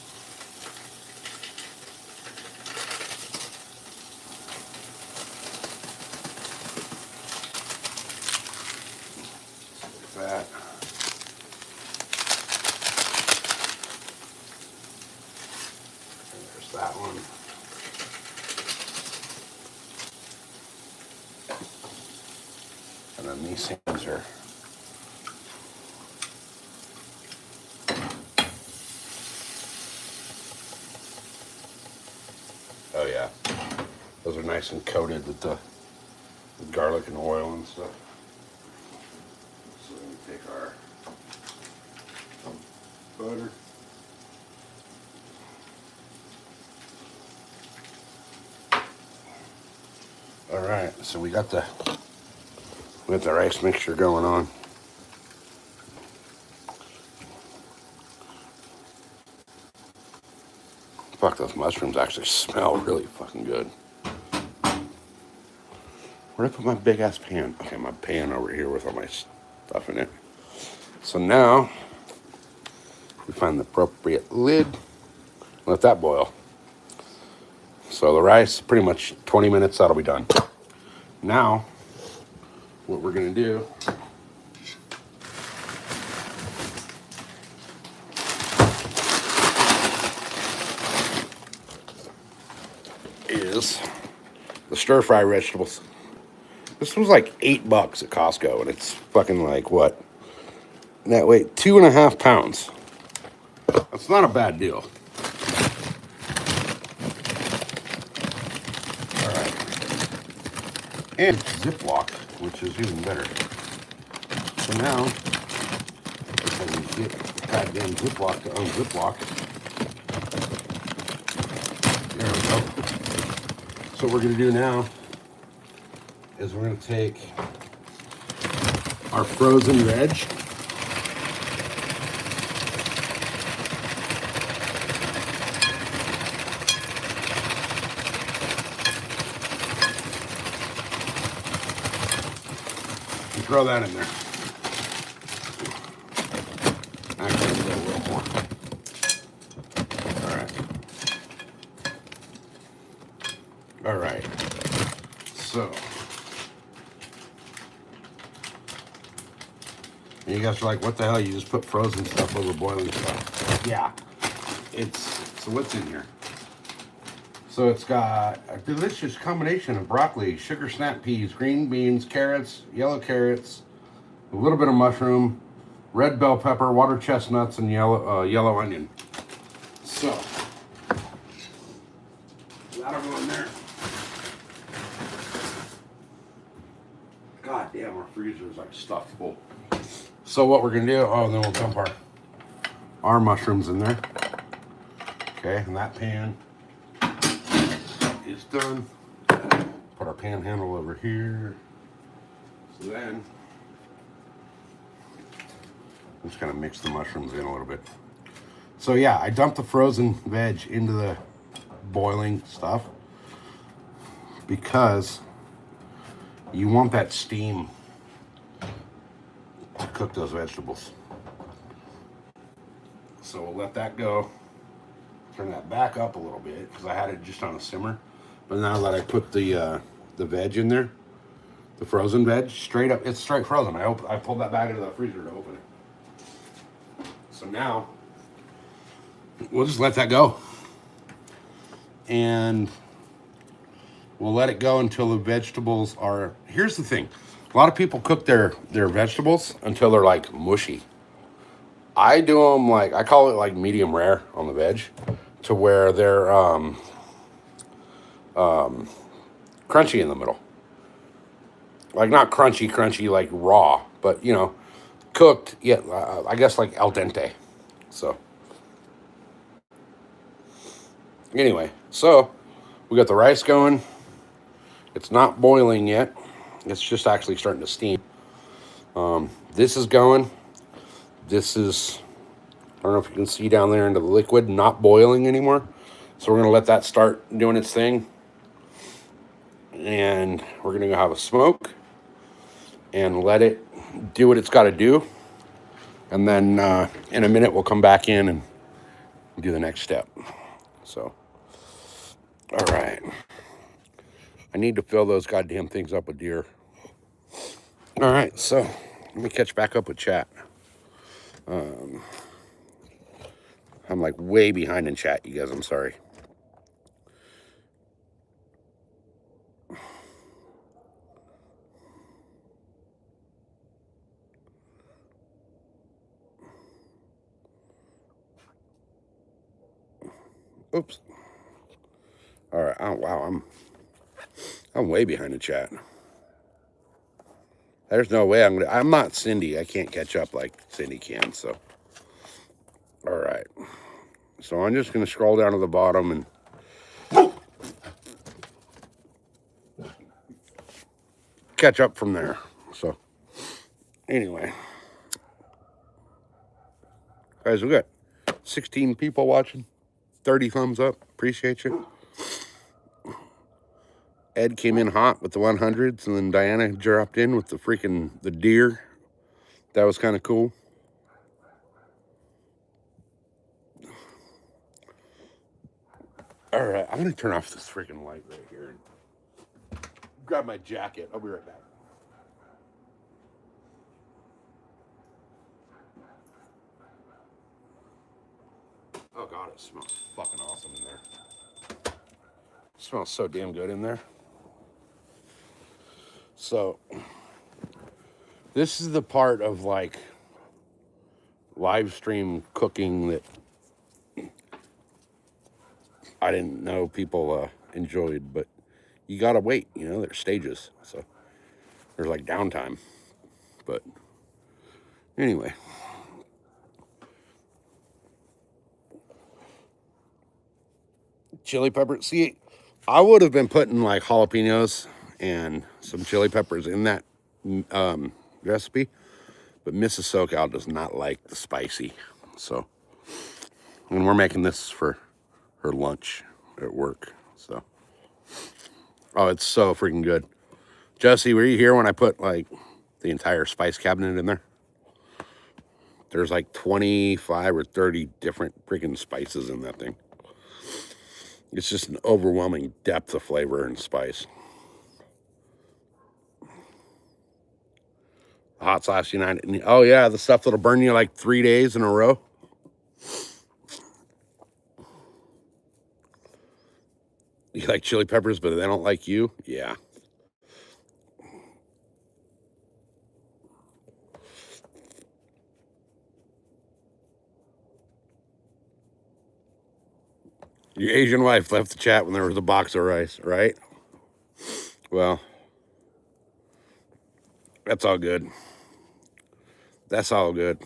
[SPEAKER 1] That. And there's that one. And then these things are oh yeah. Those are nice and coated with the garlic and oil and stuff. So then we take our butter. All right, so we got the rice mixture going on. Fuck, those mushrooms actually smell really fucking good. Where'd I put my big ass pan? Okay, my pan over here with all my stuff in it. So now we find the appropriate lid. Let that boil. So the rice, pretty much 20 minutes, that'll be done. Now, what we're gonna do is the stir fry vegetables. This was like $8 at Costco, and it's fucking like what? That weight 2.5 pounds. That's not a bad deal. All right, and Ziploc, which is even better. So now, I can get the goddamn Ziploc to unziploc. There we go. So what we're gonna do now is we're gonna take our frozen veg. And throw that in there. Actually, a little more. All right. So, and you guys are like, what the hell? You just put frozen stuff over boiling stuff. Yeah. So what's in here? So it's got a delicious combination of broccoli, sugar snap peas, green beans, carrots, yellow carrots, a little bit of mushroom, red bell pepper, water chestnuts, and yellow onion. So that'll go in there. God damn, our freezer is like stuffed full. So what we're gonna do? Oh, and then we'll dump our mushrooms in there. Okay, and that pan is done. Put our pan handle over here. So then, I'm just gonna mix the mushrooms in a little bit. So yeah, I dumped the frozen veg into the boiling stuff because you want that steam to cook those vegetables. So we'll let that go. Turn that back up a little bit because I had it just on a simmer. But now that I put the veg in there, the frozen veg, straight up, it's straight frozen. I pulled that back into the freezer to open it. So now we'll just let that go. And we'll let it go until the vegetables are, here's the thing. A lot of people cook their vegetables until they're like mushy. I do them like, I call it like medium rare on the veg, to where they're crunchy in the middle. Like not crunchy like raw, but you know, cooked, yeah, I guess like al dente. So anyway, so we got the rice going. It's not boiling yet. It's just actually starting to steam. This is going. This is, I don't know if you can see down there into the liquid, not boiling anymore. So we're going to let that start doing its thing. And we're going to go have a smoke and let it do what it's got to do. And then in a minute, we'll come back in and do the next step. So, all right. I need to fill those goddamn things up with deer. All right, so let me catch back up with chat. I'm like way behind in chat, you guys. I'm sorry. Oops. All right. Oh wow, I'm way behind in chat. There's no way I'm not Cindy. I can't catch up like Cindy can. So, all right. So I'm just gonna scroll down to the bottom and catch up from there. So, anyway, guys, we got 16 people watching, 30 thumbs up. Appreciate you. Ed came in hot with the 100s, and then Diana dropped in with the deer. That was kind of cool. All right, I'm gonna turn off this freaking light right here and grab my jacket. I'll be right back. Oh God, it smells fucking awesome in there. It smells so damn good in there. So, this is the part of like live stream cooking that I didn't know people enjoyed, but you gotta wait, you know, there's stages. So, there's like downtime. But anyway. Chili pepper. See, I would have been putting like jalapenos and some chili peppers in that recipe, but Mrs. SoCal does not like the spicy. So, and we're making this for her lunch at work. So, oh, it's so freaking good. Jesse, were you here when I put like the entire spice cabinet in there? There's like 25 or 30 different freaking spices in that thing. It's just an overwhelming depth of flavor and spice. Hot sauce United. Oh yeah, the stuff that'll burn you like 3 days in a row. You like chili peppers, but they don't like you? Yeah. Your Asian wife left the chat when there was a box of rice, right? Well, that's all good. That's all good.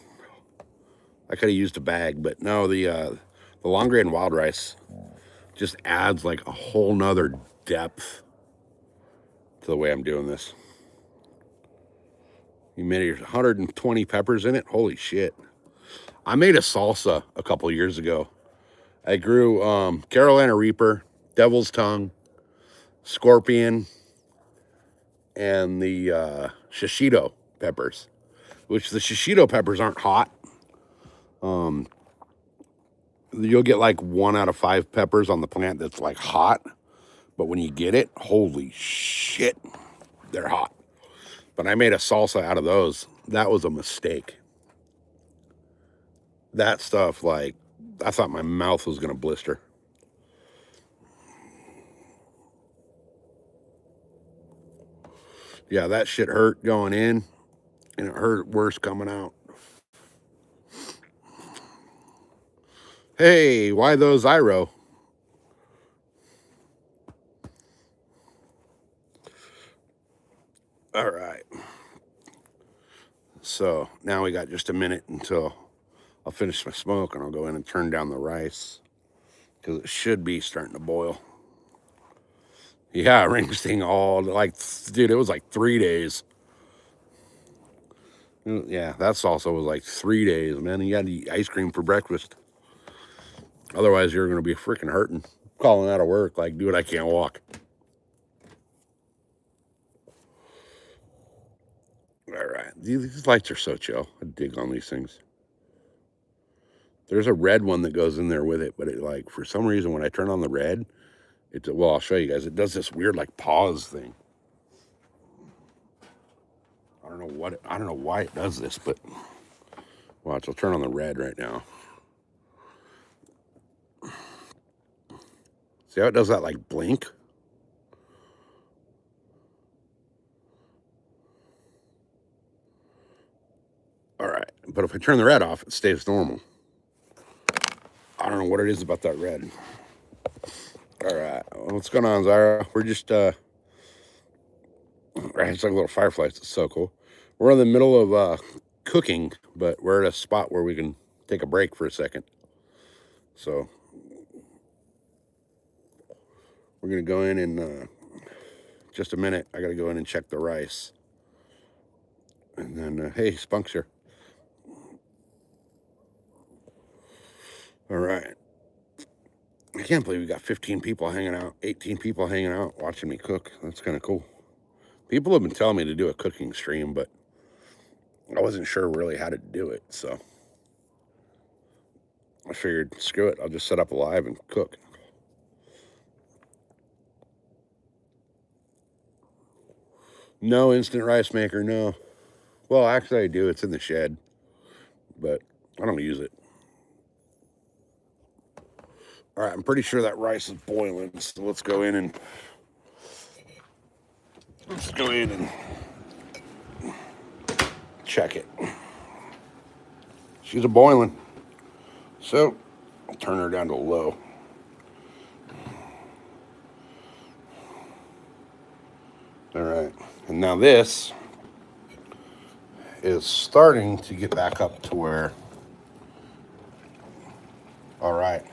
[SPEAKER 1] I could have used a bag, but no, the long grain wild rice just adds like a whole nother depth to the way I'm doing this. You made 120 peppers in it. Holy shit! I made a salsa a couple years ago. I grew Carolina Reaper, Devil's Tongue, Scorpion, and the shishito peppers, which the shishito peppers aren't hot. You'll get like 1 out of 5 peppers on the plant that's like hot, but when you get it, holy shit, they're hot. But I made a salsa out of those. That was a mistake. That stuff, like, I thought my mouth was gonna blister. Yeah, that shit hurt going in, and it hurt worse coming out. Hey, why those Iro? All right. So now we got just a minute until I'll finish my smoke and I'll go in and turn down the rice because it should be starting to boil. Yeah, rings thing all like, dude, it was like 3 days. Yeah, that salsa was like 3 days, man. You had to eat ice cream for breakfast. Otherwise, you're going to be freaking hurting. calling out of work, like, dude, I can't walk. All right. These lights are so chill. I dig on these things. There's a red one that goes in there with it, but it, like, for some reason, when I turn on the red, well, I'll show you guys. It does this weird, like, pause thing. I don't know why it does this, but watch, I'll turn on the red right now. See how it does that, like, blink? All right, but if I turn the red off, it stays normal. I don't know what it is about that red. All right, what's going on, Zara? We're just, it's like little fireflies. It's so cool. We're in the middle of cooking, but we're at a spot where we can take a break for a second. So we're gonna go in and just a minute. I gotta go in and check the rice. And then, hey, Spunk's here. All right. I can't believe we got 15 people hanging out, 18 people hanging out watching me cook. That's kind of cool. People have been telling me to do a cooking stream, but I wasn't sure really how to do it. So I figured, screw it. I'll just set up live and cook. No instant rice maker, no. Well, actually, I do. It's in the shed, but I don't use it. All right, I'm pretty sure that rice is boiling, so let's go in and check it. She's a boiling, so I'll turn her down to low. All right, and now this is starting to get back up to where, all right,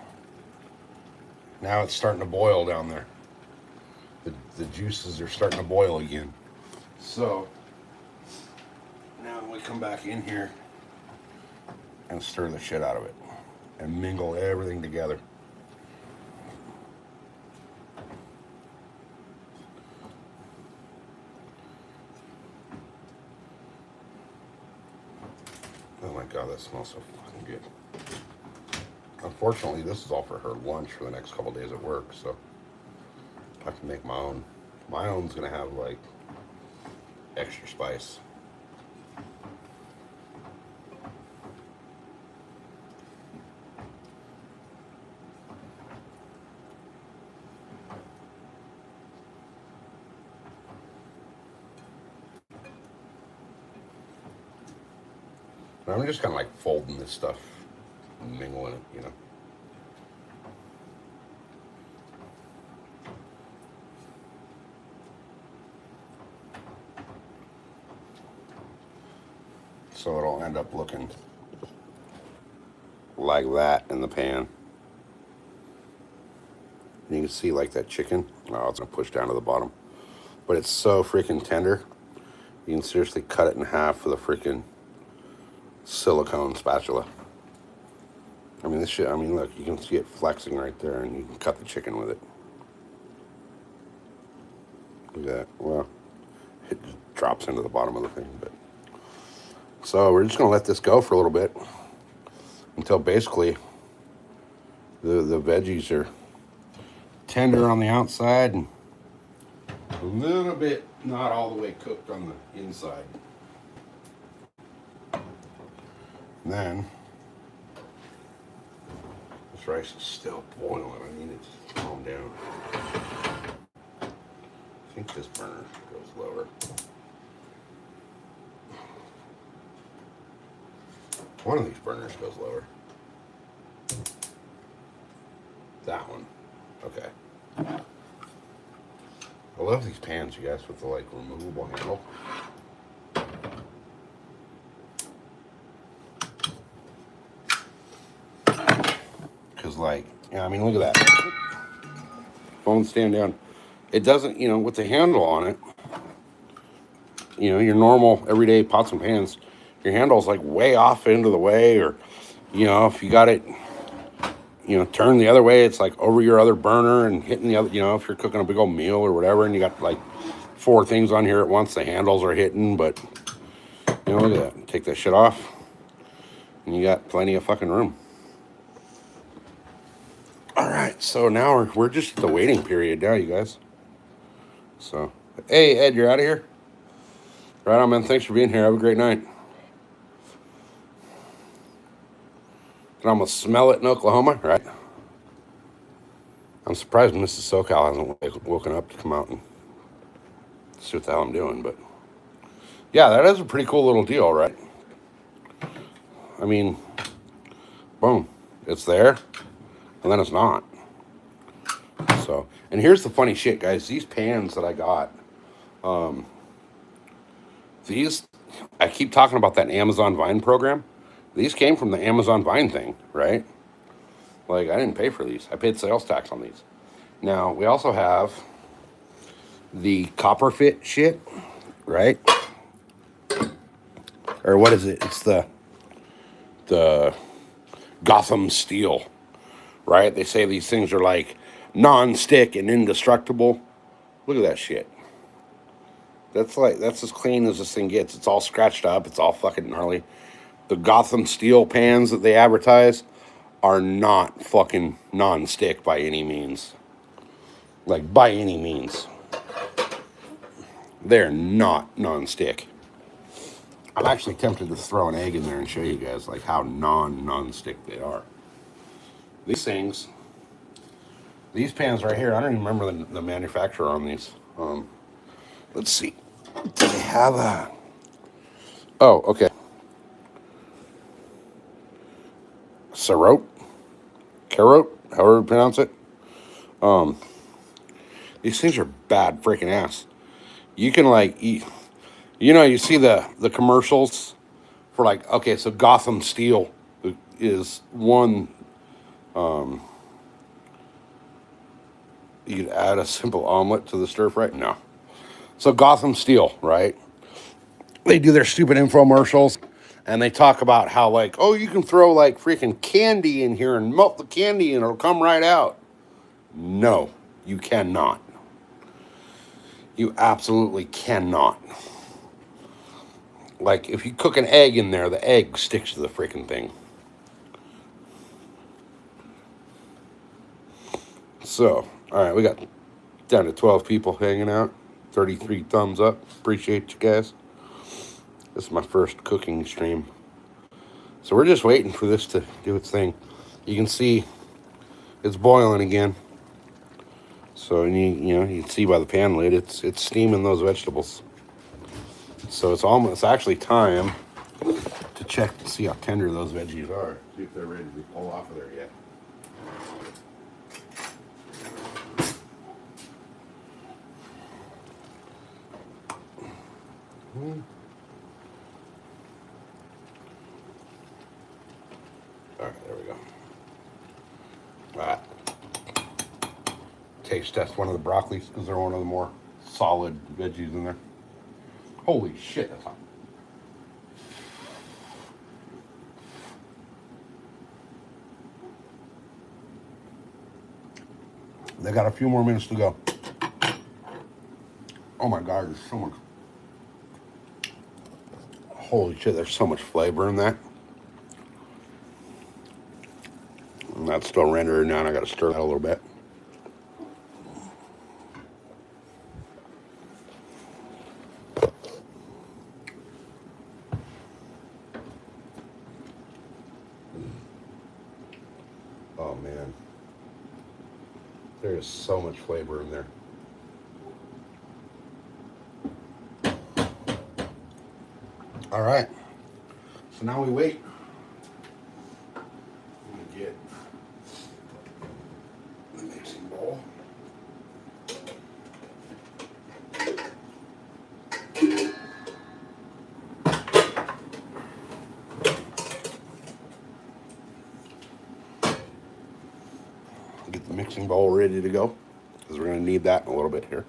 [SPEAKER 1] now it's starting to boil down there. The juices are starting to boil again. So now we come back in here and stir the shit out of it and mingle everything together. Oh my God, that smells so fucking good. Unfortunately, this is all for her lunch for the next couple days at work, so I have to make my own. My own's gonna have like extra spice. And I'm just kind of like folding this stuff and mingling it, you know. So it'll end up looking like that in the pan. And you can see like that chicken. Oh, it's gonna push down to the bottom. But it's so freaking tender. You can seriously cut it in half with a freaking silicone spatula. I mean, this shit, I mean, look, you can see it flexing right there, and you can cut the chicken with it. Look at that. Well, it just drops into the bottom of the thing. But so we're just going to let this go for a little bit until basically the veggies are tender on the outside and a little bit not all the way cooked on the inside. And then this rice is still boiling. I need it to calm down. I think this burner goes lower. One of these burners goes lower. That one. Okay. I love these pans, you guys, with the like removable handle. Cause like, yeah, I mean, look at that. Phone stand down. It doesn't, you know, with the handle on it, you know, your normal everyday pots and pans, your handle's like way off into the way, or, you know, if you got it, turn the other way, it's like over your other burner and hitting the other, if you're cooking a big old meal or whatever, and you got like 4 things on here at once, the handles are hitting, but, look at that. Take that shit off, and you got plenty of fucking room. All right, so now we're just at the waiting period now, you guys. So, hey, Ed, you're out of here? Right on, man. Thanks for being here. Have a great night. Can almost smell it in Oklahoma, right? I'm surprised Mrs. SoCal hasn't woken up to come out and see what the hell I'm doing, but yeah, that is a pretty cool little deal, right? I mean, boom, it's there, and then it's not. So, and here's the funny shit, guys. These pans that I got, I keep talking about that Amazon Vine program. These came from the Amazon Vine thing, right? Like, I didn't pay for these. I paid sales tax on these. Now, we also have the copper fit shit, right? Or what is it? It's the Gotham steel, right? They say these things are like non-stick and indestructible. Look at that shit. That's as clean as this thing gets. It's all scratched up. It's all fucking gnarly. The Gotham steel pans that they advertise are not fucking non-stick by any means. Like, by any means. They're not non-stick. I'm actually tempted to throw an egg in there and show you guys like how non-stick they are. These things, these pans right here, I don't even remember the manufacturer on these. Let's see. Do they have a... Oh, okay. Carote, however you pronounce it. These things are bad freaking ass. You can like eat, you see the commercials for like, okay, so Gotham Steel is one. You could add a simple omelet to the stir fry. No. So Gotham Steel, right? They do their stupid infomercials, and they talk about how like, oh, you can throw like freaking candy in here and melt the candy and it'll come right out. No, you cannot. You absolutely cannot. Like, if you cook an egg in there, the egg sticks to the freaking thing. So, all right, we got down to 12 people hanging out. 33 thumbs up. Appreciate you guys. This is my first cooking stream. So we're just waiting for this to do its thing. You can see it's boiling again. So you can see by the pan lid, it's steaming those vegetables. So it's actually time to check to see how tender those veggies are. See if they're ready to be pulled off of there yet. All right, there we go. All right. Taste test one of the broccolis because they're one of the more solid veggies in there. Holy shit, that's hot. They got a few more minutes to go. Oh my God, there's so much. Holy shit, there's so much flavor in that. And that's still rendering now, and I gotta stir that a little bit. Oh man. There is so much flavor in there. All right. So now we wait. I'm gonna get the mixing bowl. Get the mixing bowl ready to go because we're gonna need that in a little bit here.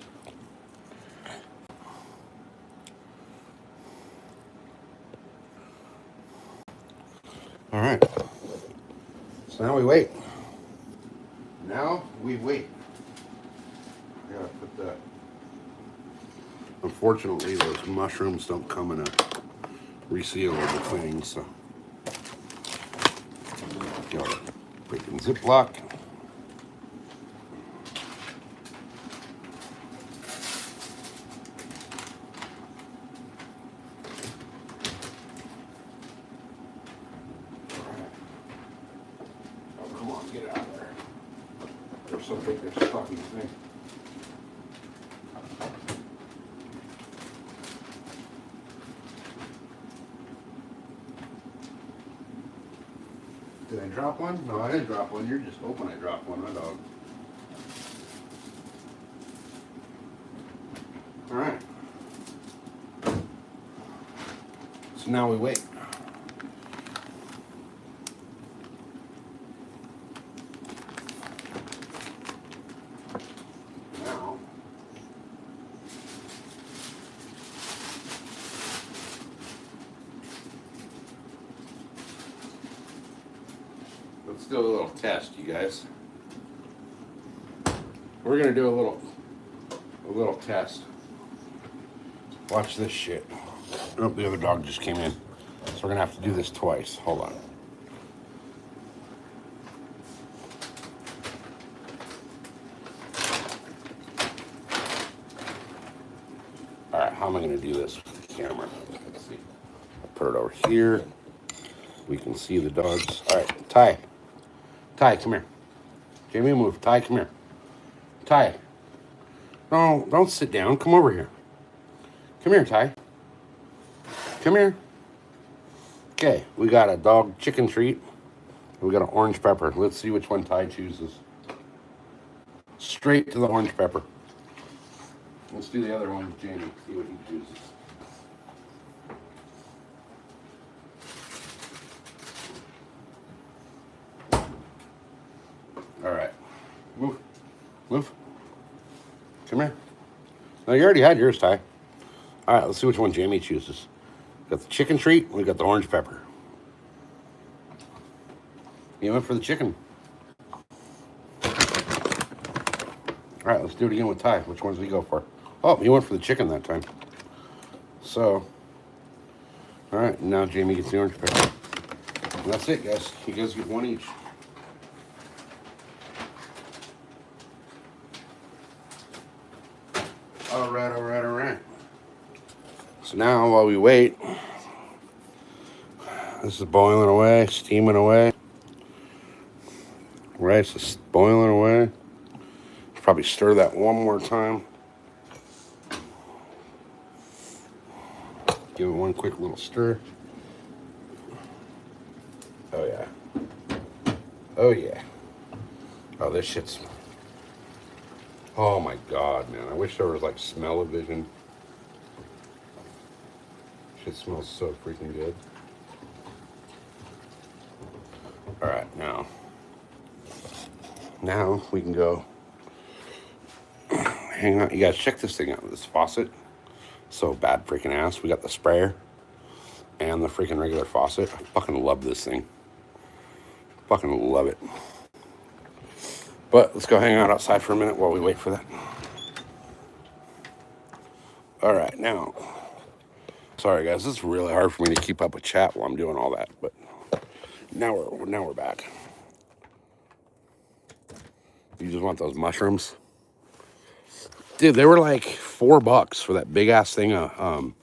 [SPEAKER 1] All right. So now we wait. we wait. I gotta put that. Unfortunately, those mushrooms don't come in a resealable thing, so got a freaking Ziploc. Oh, come on, get out of there. They're so big, they're stuck in the thing. Did I drop one? No, I didn't drop one. You're just hoping I dropped one, huh, dog? All right. So now we wait. Now, let's do a little test, you guys. We're gonna do a little test. Watch this shit. Oh, the other dog just came in. So we're gonna have to do this twice. Hold on. All right, how am I gonna do this with the camera? Let's see. I'll put it over here. We can see the dogs. All right, Ty. Ty, come here. Jamie, move. Ty, come here. Ty. No, don't sit down. Come over here. Come here, Ty. Come here. Okay, we got a dog chicken treat. We got an orange pepper. Let's see which one Ty chooses. Straight to the orange pepper. Let's do the other one with Jamie. See what he chooses. All right. Move. Move. Come here. No, you already had yours, Ty. All right, let's see which one Jamie chooses. Got the chicken treat. We got the orange pepper. You went for the chicken. All right, let's do it again with Ty. Which ones did he go for? Oh, he went for the chicken that time. So, all right, now Jamie gets the orange pepper. And that's it, guys. You guys get one each. All right, all right, all right. So now, while we wait, this is boiling away, steaming away. Rice is boiling away. Probably stir that one more time. Give it one quick little stir. Oh, yeah. Oh, yeah. Oh, this shit's... Oh, my God, man. I wish there was, like, smell-o-vision. Shit smells so freaking good. All right, now we can go. Hang on, you guys, check this thing out. This faucet, so bad freaking ass. We got the sprayer and the freaking regular faucet. I fucking love this thing. Fucking love it. But let's go hang out outside for a minute while we wait for that. All right, now. Sorry, guys. This is really hard for me to keep up with chat while I'm doing all that, but now we're back. You just want those mushrooms, dude? They were like $4 for that big ass thing of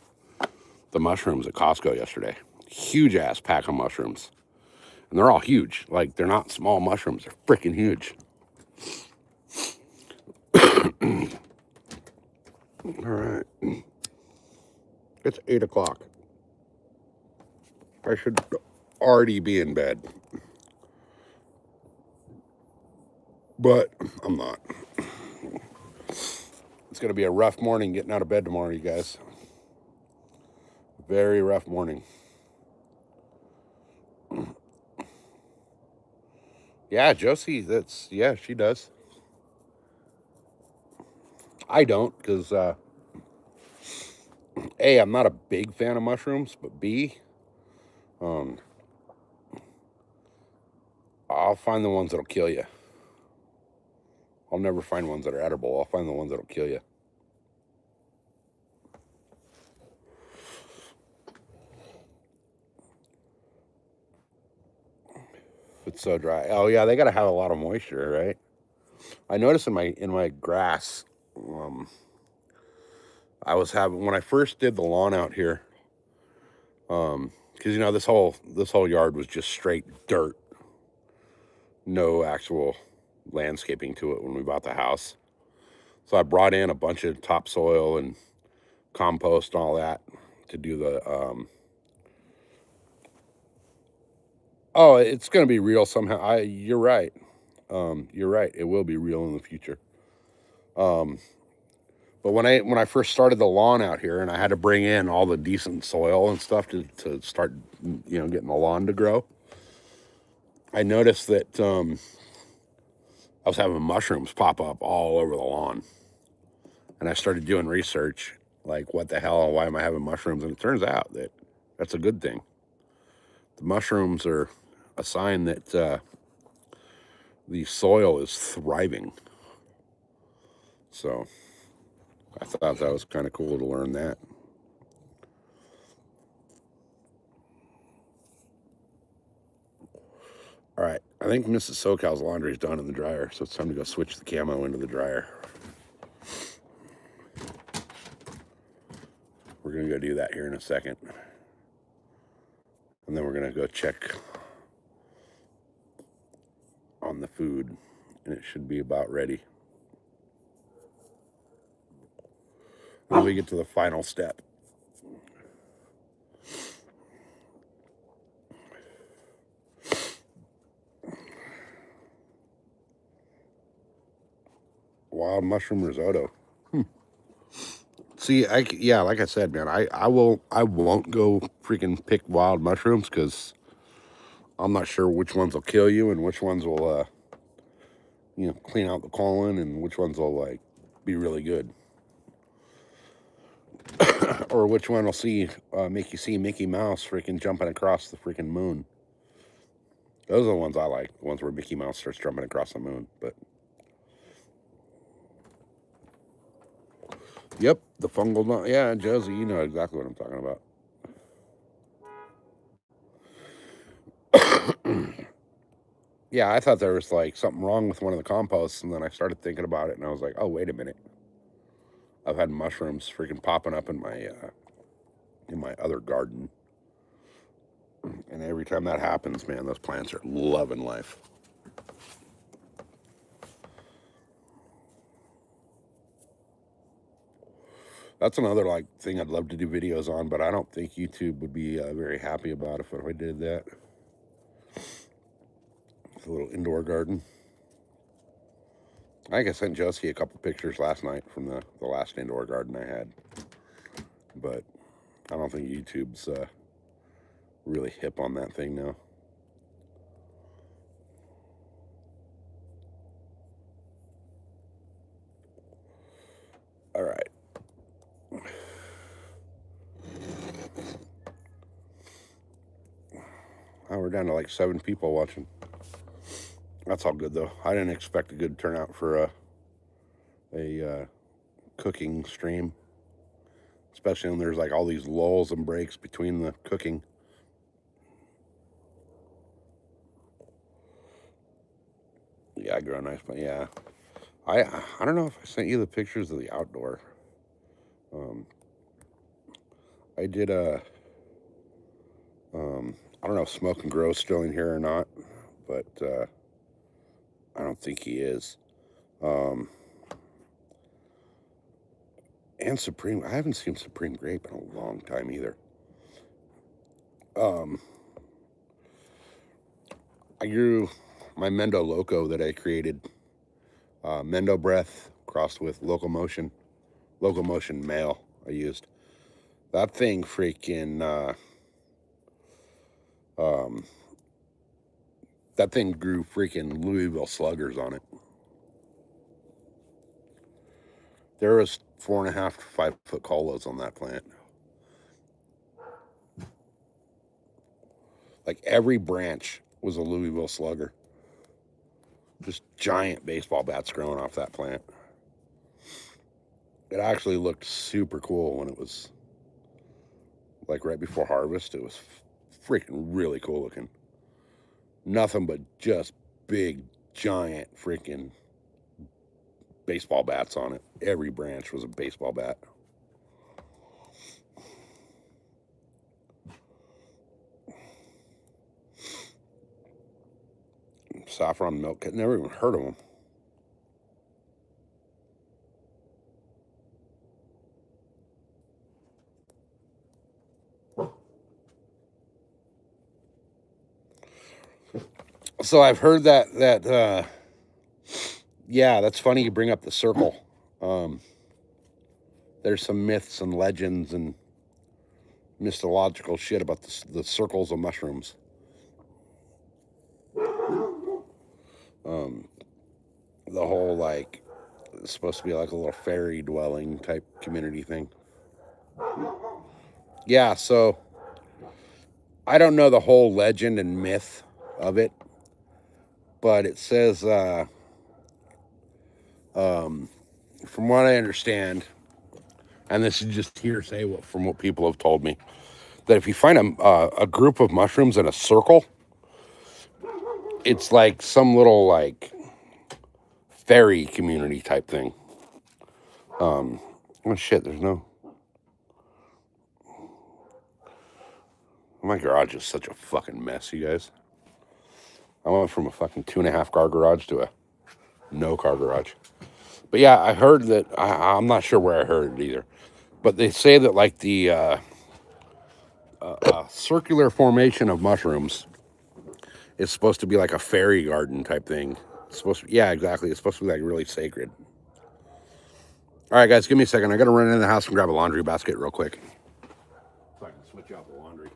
[SPEAKER 1] the mushrooms at Costco yesterday. Huge ass pack of mushrooms, and they're all huge. Like, they're not small mushrooms; they're freaking huge. All right. It's 8 o'clock. I should already be in bed. But I'm not. It's going to be a rough morning getting out of bed tomorrow, you guys. Very rough morning. Yeah, Josie, yeah, she does. I don't, because, A, I'm not a big fan of mushrooms, but B, I'll find the ones that'll kill you. I'll never find ones that are edible. I'll find the ones that'll kill you. It's so dry. Oh yeah, they gotta have a lot of moisture, right? I noticed in my grass, I was having when I first did the lawn out here, because this whole yard was just straight dirt, no actual landscaping to it when we bought the house. So I brought in a bunch of topsoil and compost and all that to do the. Oh, it's gonna be real somehow. You're right. You're right. It will be real in the future. But when I first started the lawn out here, and I had to bring in all the decent soil and stuff to start, getting the lawn to grow, I noticed that I was having mushrooms pop up all over the lawn, and I started doing research, like what the hell, why am I having mushrooms? And it turns out that that's a good thing. The mushrooms are a sign that the soil is thriving. So I thought that was kind of cool to learn that. All right, I think Mrs. SoCal's laundry is done in the dryer, so it's time to go switch the camo into the dryer. We're going to go do that here in a second. And then we're going to go check on the food, and it should be about ready. And then we get to the final step. Wild mushroom risotto. See, like I said, man, I won't go freaking pick wild mushrooms because I'm not sure which ones will kill you and which ones will, clean out the colon and which ones will like be really good, or which one will make you see Mickey Mouse freaking jumping across the freaking moon. Those are the ones I like, the ones where Mickey Mouse starts jumping across the moon. But yep, the fungal. Yeah, Josie, you know exactly what I'm talking about. Yeah, I thought there was like something wrong with one of the composts, and then I started thinking about it, and I was like, oh, wait a minute. I've had mushrooms freaking popping up in my other garden, and every time that happens, man, those plants are loving life. That's another like thing I'd love to do videos on, but I don't think YouTube would be very happy about if I did that. It's a little indoor garden. I think I sent Josie a couple pictures last night from the last indoor garden I had, but I don't think YouTube's really hip on that thing now. All right. Oh, we're down to like 7 people watching. That's all good though. I didn't expect a good turnout for a cooking stream, especially when there's like all these lulls and breaks between the cooking. Yeah, I grow a nice plant. Yeah, I don't know if I sent you the pictures of the outdoor. I did I don't know if Smoke and Grow's still in here or not, but I don't think he is. And Supreme, I haven't seen Supreme Grape in a long time either. I grew my Mendo Loco that I created, Mendo Breath crossed with Locomotion Male I used. That thing freaking, that thing grew freaking Louisville Sluggers on it. There was 4.5 to 5 foot colas on that plant. Like every branch was a Louisville Slugger. Just giant baseball bats growing off that plant. It actually looked super cool when it was like right before harvest. It was freaking really cool looking. Nothing but just big, giant freaking baseball bats on it. Every branch was a baseball bat. Saffron milk kit, never even heard of them. So I've heard that yeah, that's funny you bring up the circle. There's some myths and legends and mythological shit about the circles of mushrooms. The whole like, it's supposed to be like a little fairy dwelling type community thing. Yeah, so I don't know the whole legend and myth of it, but it says, from what I understand, and this is just hearsay from what people have told me, that if you find a group of mushrooms in a circle, it's like some little like fairy community type thing. Oh shit, there's no... My garage is such a fucking mess, you guys. I went from a fucking 2.5 car garage to a no car garage. But yeah, I heard that, I'm not sure where I heard it either, but they say that like the circular formation of mushrooms is supposed to be like a fairy garden type thing. It's supposed to, yeah, exactly. It's supposed to be like really sacred. All right, guys, give me a second. I got to run into the house and grab a laundry basket real quick, so I can switch out the laundry.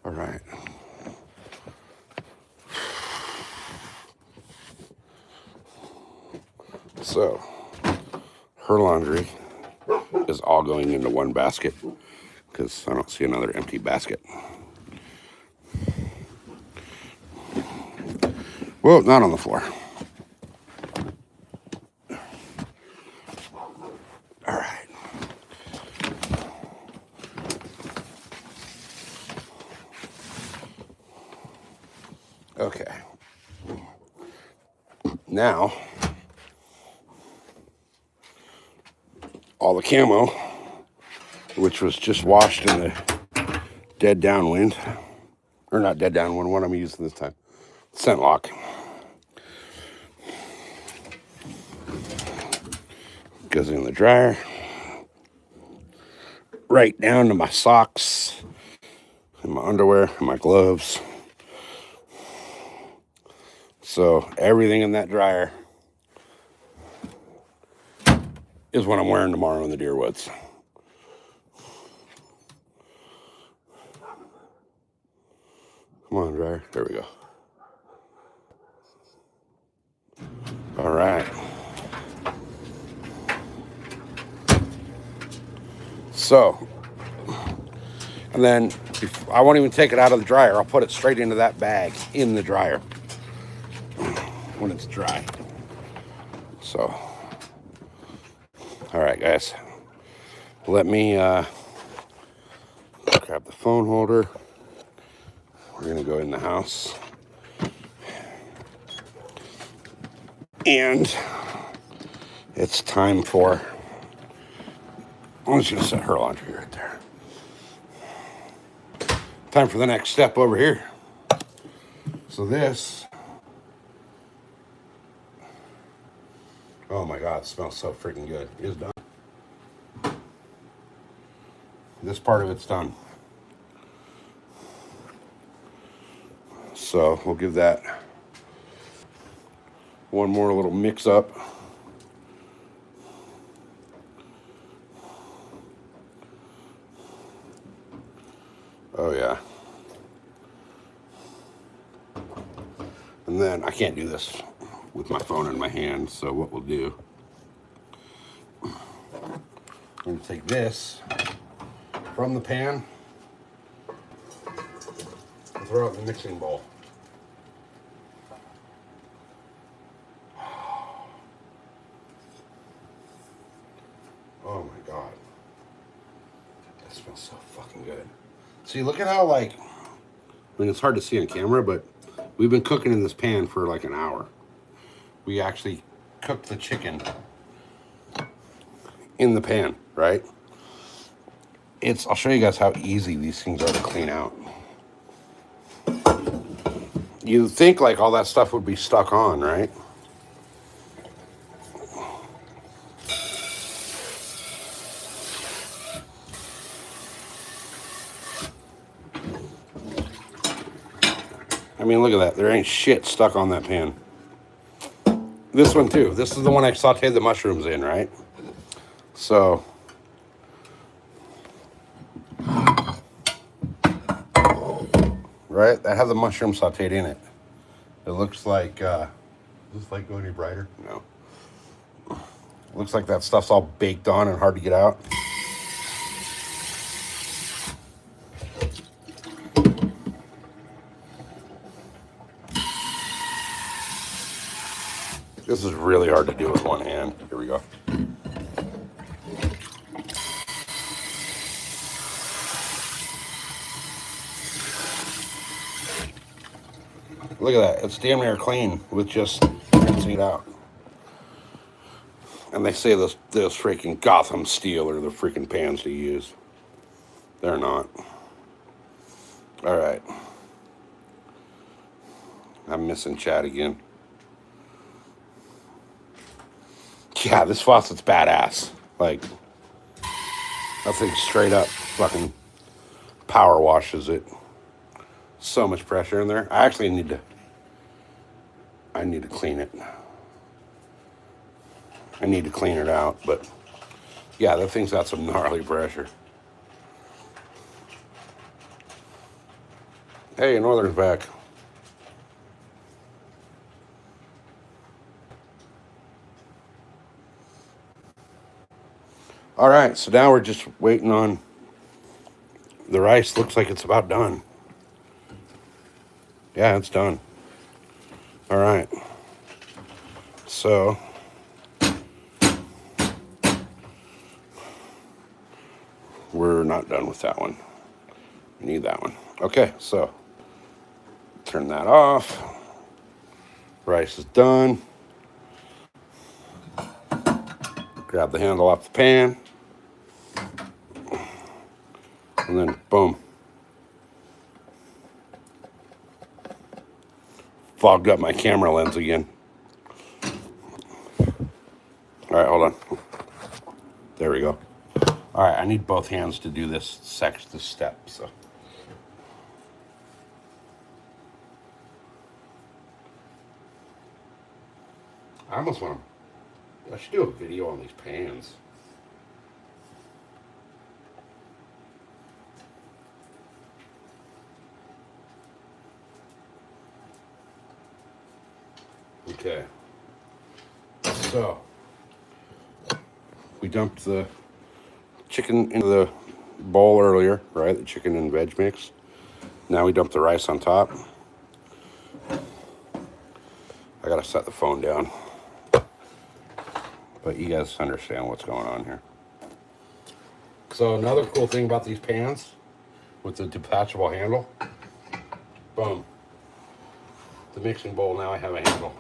[SPEAKER 1] All right. So, her laundry is all going into one basket because I don't see another empty basket. Well, not on the floor. All right. Okay. Now, all the camo, which was just washed in the dead downwind, or not dead downwind, what I'm using this time, scent lock. Goes in the dryer, right down to my socks, and my underwear, and my gloves. So everything in that dryer is what I'm wearing tomorrow in the deer woods. Come on, dryer. There we go. All right. So, and then I won't even take it out of the dryer. I'll put it straight into that bag in the dryer when it's dry. So, all right, guys. Let me grab the phone holder. We're gonna go in the house. And it's time for I'm just gonna set her laundry right there. Time for the next step over here. So this, oh my God, it smells so freaking good. It is done. This part of it's done. So we'll give that one more little mix up. Oh yeah. And then I can't do this with my phone in my hand, so what we'll do, I'm gonna take this from the pan and throw it in the mixing bowl. Oh my God. That smells so fucking good. See, look at how, like, I mean, it's hard to see on camera, but we've been cooking in this pan for like an hour. We actually cooked the chicken in the pan, right? I'll show you guys how easy these things are to clean out. You think like all that stuff would be stuck on, right? I mean, look at that. There ain't shit stuck on that pan. This one too. This is the one I sauteed the mushrooms in, right? So, right? That has the mushroom sauteed in it. It looks like, does this light go any brighter? No. It looks like that stuff's all baked on and hard to get out. This is really hard to do with one hand. Here we go. Look at that. It's damn near clean with just rinsing it out. And they say this freaking Gotham steel are the freaking pans to use. They're not. All right. I'm missing Chad again. Yeah, this faucet's badass. Like, that thing straight up fucking power washes it. So much pressure in there. I actually need to clean it. I need to clean it out, but yeah, that thing's got some gnarly pressure. Hey, Northern's back. All right, so now we're just waiting on the rice. Looks like it's about done. Yeah, it's done. All right. So we're not done with that one. We need that one. Okay, so turn that off. Rice is done. Grab the handle off the pan. And then boom. Fogged up my camera lens again. All right, hold on. There we go. All right, I need both hands to do this step, so. I almost want to, I should do a video on these pans. Okay. So, we dumped the chicken into the bowl earlier, right? The chicken and veg mix. Now we dump the rice on top. I gotta set the phone down. But you guys understand what's going on here. So another cool thing about these pans with the detachable handle, boom. The mixing bowl, now I have a handle.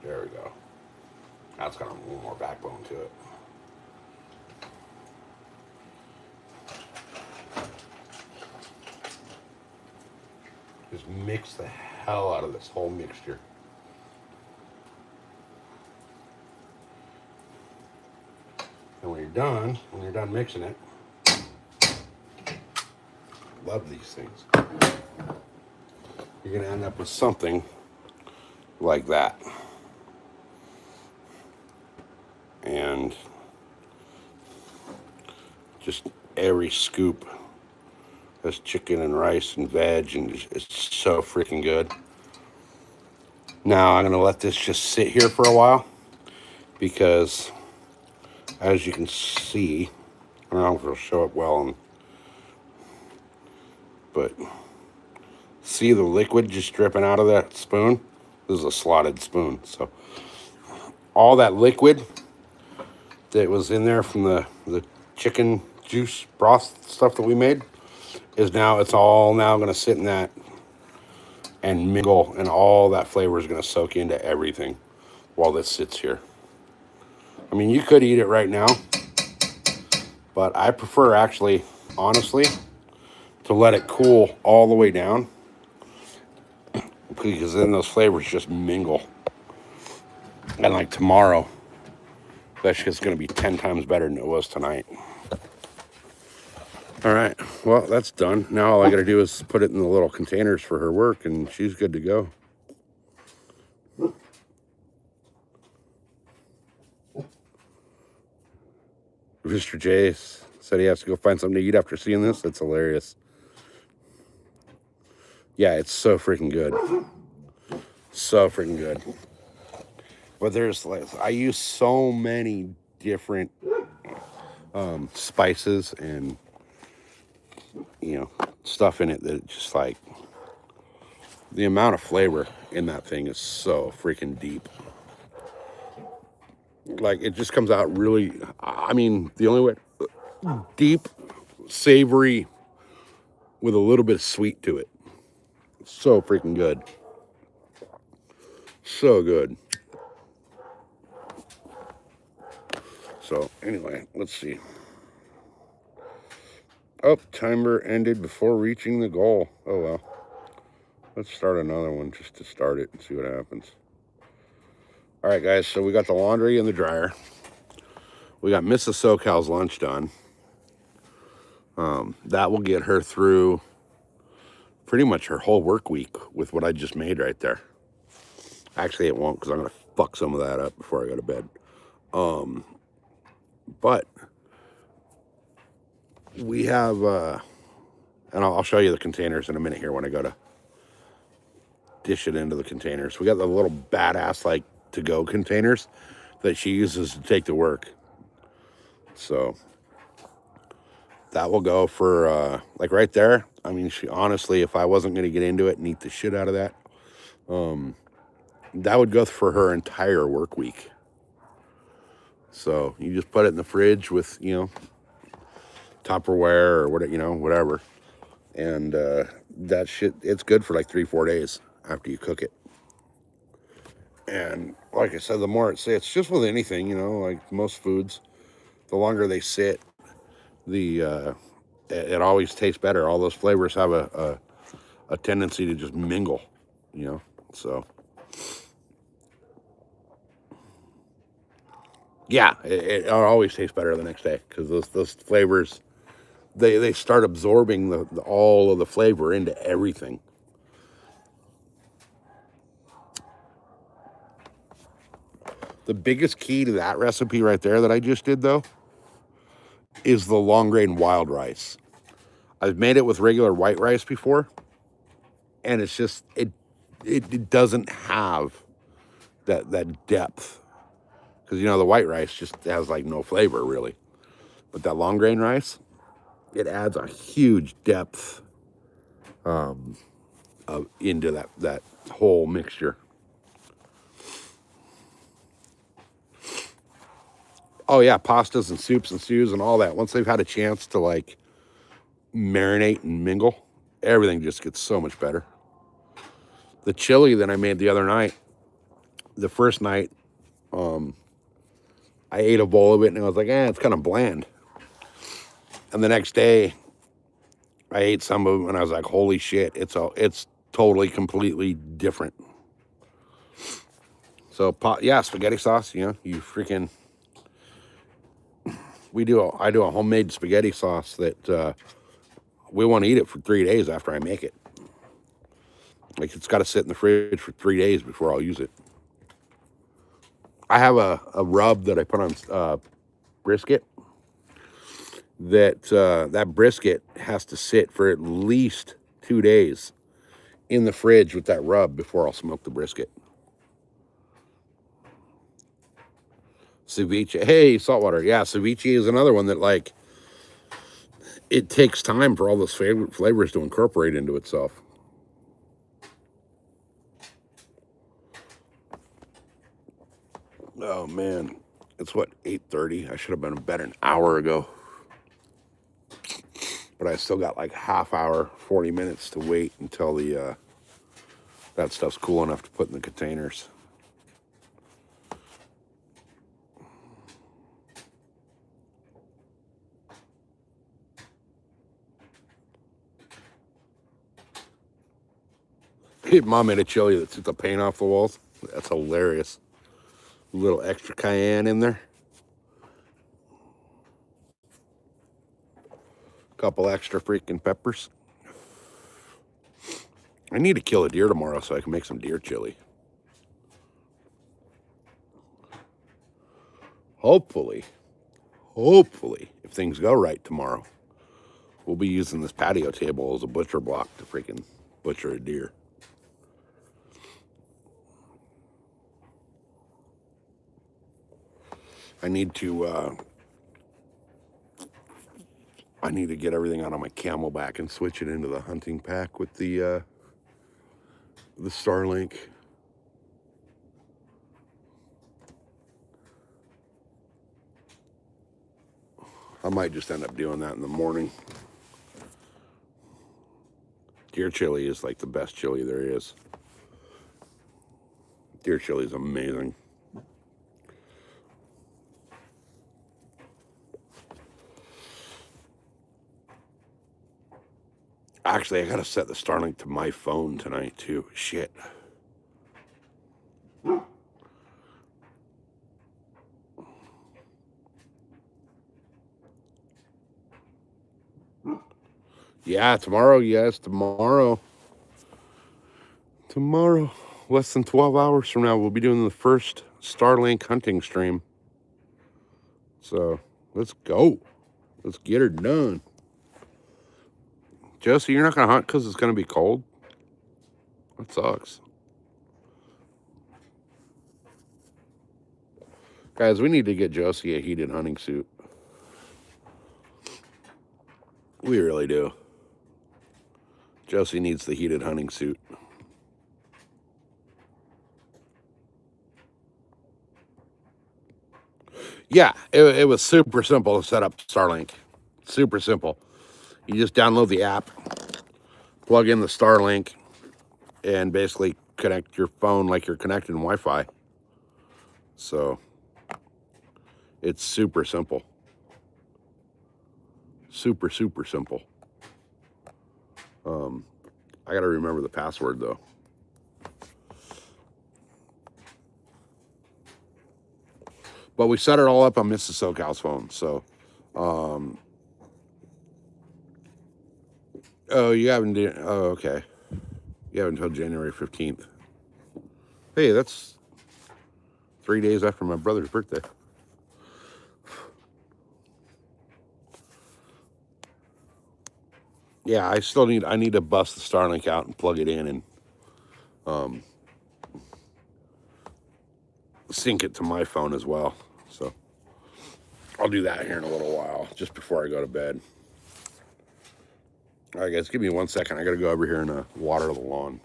[SPEAKER 1] There we go. That's got a little more backbone to it. Just mix the hell out of this whole mixture. And when you're done mixing it, love these things. You're gonna end up with something like that. And just every scoop has chicken and rice and veg, and it's so freaking good. Now I'm gonna let this just sit here for a while because, as you can see, I don't know if it'll show up well, but see the liquid just dripping out of that spoon? This is a slotted spoon, so all that liquid that was in there from the chicken juice broth stuff that we made it's all now going to sit in that and mingle, and all that flavor is going to soak into everything while this sits here. I mean, you could eat it right now, but I prefer actually, honestly, to let it cool all the way down, because then those flavors just mingle. And like tomorrow, that shit's going to be 10 times better than it was tonight. All right, well, that's done. Now all I got to do is put it in the little containers for her work, and she's good to go. Mr. Jace said he has to go find something to eat after seeing this. That's hilarious. Yeah, it's so freaking good. So freaking good. But there's like, I use so many different spices and, you know, stuff in it that it's just like, the amount of flavor in that thing is so freaking deep. Like, it just comes out really, I mean, the only way, deep, savory, with a little bit of sweet to it. So freaking good. So good. So, anyway, let's see. Oh, timer ended before reaching the goal. Oh, well. Let's start another one just to start it and see what happens. All right, guys, so we got the laundry in the dryer. We got Mrs. SoCal's lunch done. That will get her through pretty much her whole work week with what I just made right there. Actually, it won't, because I'm going to fuck some of that up before I go to bed. But we have, and I'll show you the containers in a minute here when I go to dish it into the containers. We got the little badass, like, to-go containers that she uses to take to work. So that will go for, like, right there. I mean, she honestly, if I wasn't going to get into it and eat the shit out of that, that would go for her entire work week. So you just put it in the fridge with, you know, Tupperware or whatever, you know, whatever. And that shit, it's good for like 3-4 days after you cook it. And like I said, the more it sits, just with anything, you know, like most foods, the longer they sit, it always tastes better. All those flavors have a tendency to just mingle, you know, so. Yeah, it always tastes better the next day, because those flavors, they start absorbing all of the flavor into everything. The biggest key to that recipe right there that I just did, though, is the long grain wild rice. I've made it with regular white rice before, and it's just, it doesn't have that depth. Because, you know, the white rice just has, like, no flavor, really. But that long grain rice, it adds a huge depth into that whole mixture. Oh, yeah, pastas and soups and stews and all that. Once they've had a chance to, like, marinate and mingle, everything just gets so much better. The chili that I made the other night, The first night, I ate a bowl of it and I was like, it's kind of bland. And the next day, I ate some of it and I was like, holy shit, it's totally, completely different. So, yeah, spaghetti sauce, you freaking, I do a homemade spaghetti sauce that we want to eat it for 3 days after I make it. Like, it's got to sit in the fridge for 3 days before I'll use it. I have a rub that I put on brisket. That brisket has to sit for at least 2 days in the fridge with that rub before I'll smoke the brisket. Ceviche, hey, saltwater, yeah, ceviche is another one that, like, it takes time for all those flavors to incorporate into itself. Oh man, it's what, 8:30. I should have been in bed an hour ago, but I still got like half hour, 40 minutes to wait until that stuff's cool enough to put in the containers. Mom made a chili that took the paint off the walls. That's hilarious. A little extra cayenne in there. Couple extra freaking peppers. I need to kill a deer tomorrow so I can make some deer chili. Hopefully, if things go right tomorrow, we'll be using this patio table as a butcher block to freaking butcher a deer. I need to get everything out of my Camelback and switch it into the hunting pack with the Starlink. I might just end up doing that in the morning. Deer chili is like the best chili there is. Deer chili is amazing. Actually, I gotta set the Starlink to my phone tonight too. Shit. Yeah, tomorrow. Yes, tomorrow. Tomorrow, less than 12 hours from now, we'll be doing the first Starlink hunting stream. So let's go. Let's get her done. Josie, you're not going to hunt because it's going to be cold? That sucks. Guys, we need to get Josie a heated hunting suit. We really do. Josie needs the heated hunting suit. Yeah, it was super simple to set up Starlink. Super simple. You just download the app, plug in the Starlink, and basically connect your phone like you're connecting Wi-Fi. So it's super simple. Super, super simple. I got to remember the password, though. But we set it all up on Mrs. SoCal's phone, so... Oh, you haven't... Oh, okay. You have until January 15th. Hey, that's 3 days after my brother's birthday. Yeah, I need to bust the Starlink out and plug it in and sync it to my phone as well. So I'll do that here in a little while, just before I go to bed. All right, guys, give me 1 second. I got to go over here and water the lawn.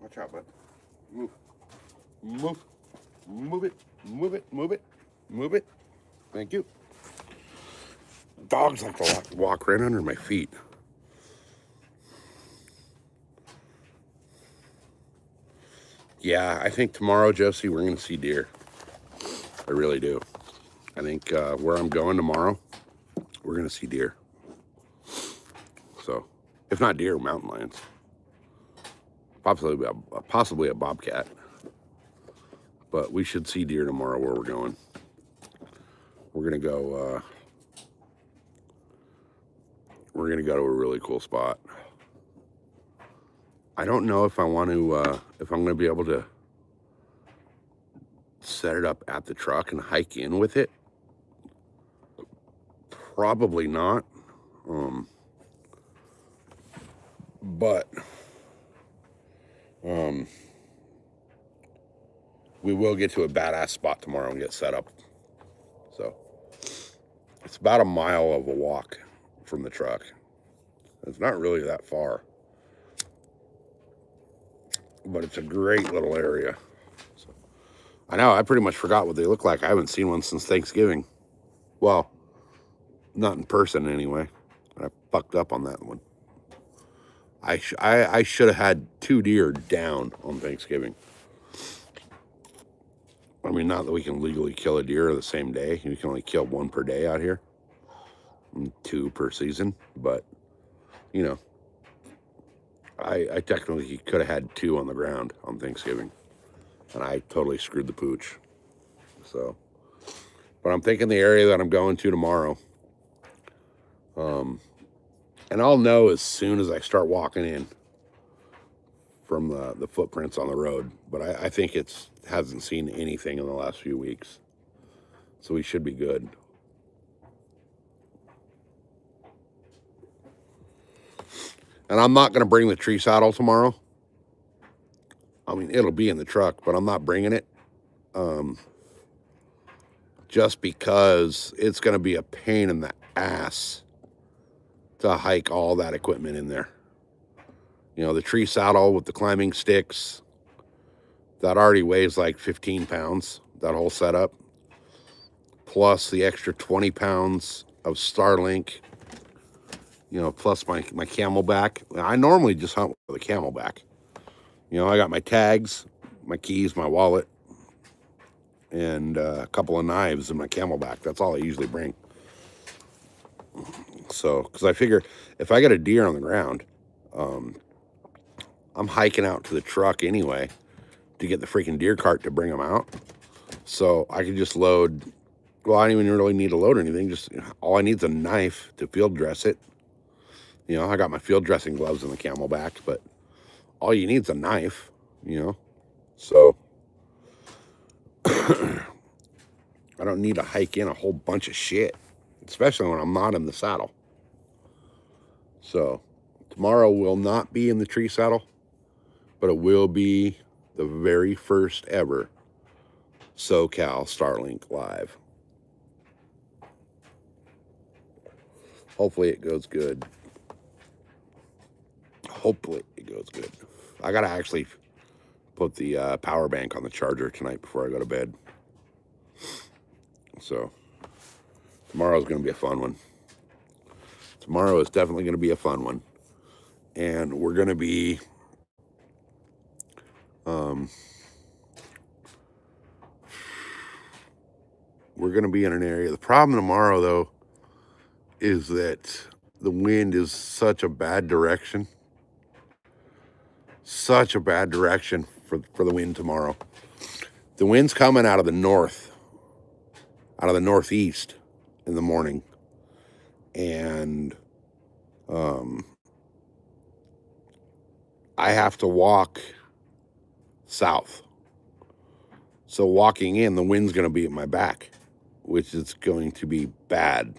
[SPEAKER 1] Watch out, bud. Move. Move. Move it. Move it. Move it. Move it. Thank you. Dogs like to walk right under my feet. Yeah, I think tomorrow, Josie, we're going to see deer. I really do. I think where I'm going tomorrow, we're going to see deer. So, if not deer, mountain lions. Possibly a bobcat. But we should see deer tomorrow where we're going. We're going to go... we're going to go to a really cool spot. I don't know if I want to, if I'm going to be able to set it up at the truck and hike in with it. Probably not. But we will get to a badass spot tomorrow and get set up. So it's about a mile of a walk from the truck. It's not really that far, but it's a great little area. So, I know, I pretty much forgot what they look like. I haven't seen one since Thanksgiving. Well, not in person anyway. I fucked up on that one. I should have had 2 deer down on Thanksgiving. I mean, not that we can legally kill a deer the same day. You can only kill 1 per day out here. And 2 per season. But, you know, I technically could have had 2 on the ground on Thanksgiving. And I totally screwed the pooch. So, but I'm thinking the area that I'm going to tomorrow. And I'll know as soon as I start walking in from the footprints on the road. But I think it hasn't seen anything in the last few weeks. So we should be good. And I'm not going to bring the tree saddle tomorrow. I mean, it'll be in the truck, but I'm not bringing it. Just because it's going to be a pain in the ass to hike all that equipment in there. You know, the tree saddle with the climbing sticks, that already weighs like 15 pounds, that whole setup. Plus the extra 20 pounds of Starlink, you know, plus my Camelback. I normally just hunt with a Camelback. You know, I got my tags, my keys, my wallet, and a couple of knives in my Camelback. That's all I usually bring. So, because I figure if I get a deer on the ground, I'm hiking out to the truck anyway to get the freaking deer cart to bring them out. So I can just load. Well, I don't even really need to load anything. Just all I need is a knife to field dress it. You know, I got my field dressing gloves in the Camelback, but all you need is a knife, you know. So I don't need to hike in a whole bunch of shit, especially when I'm not in the saddle. So tomorrow will not be in the tree saddle, but it will be the very first ever SoCal Starlink Live. Hopefully it goes good. Hopefully it goes good. I gotta actually put the power bank on the charger tonight before I go to bed. So tomorrow's gonna be a fun one. Tomorrow is definitely gonna be a fun one. And we're gonna be in an area. The problem tomorrow though is that the wind is such a bad direction. Such a bad direction for the wind tomorrow. The wind's coming out of the north, out of the northeast in the morning. And I have to walk south. So walking in, the wind's going to be at my back, which is going to be bad.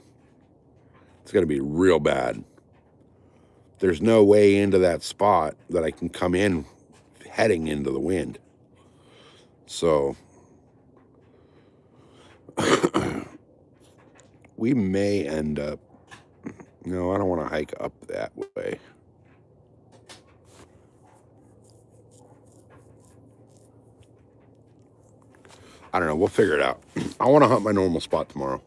[SPEAKER 1] It's going to be real bad. There's no way into that spot that I can come in heading into the wind. So we may end up, no, I don't want to hike up that way. I don't know. We'll figure it out. I want to hunt my normal spot tomorrow.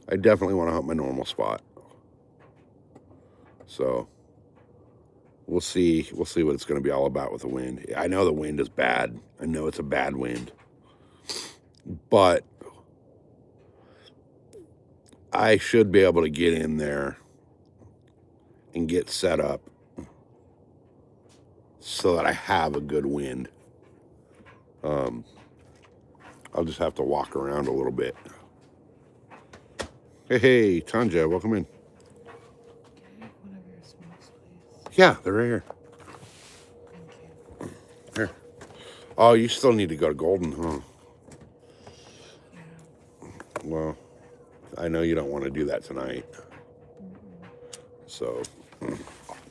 [SPEAKER 1] I definitely want to hunt my normal spot. So we'll see. We'll see what it's going to be all about with the wind. I know the wind is bad. I know it's a bad wind. But I should be able to get in there and get set up so that I have a good wind. I'll just have to walk around a little bit. Hey, Tanja, welcome in.
[SPEAKER 2] One of your smokes, please.
[SPEAKER 1] Yeah, they're right here.
[SPEAKER 2] Thank you.
[SPEAKER 1] Here. Oh, you still need to go to Golden, huh?
[SPEAKER 2] Yeah.
[SPEAKER 1] Well, I know you don't want to do that tonight. So,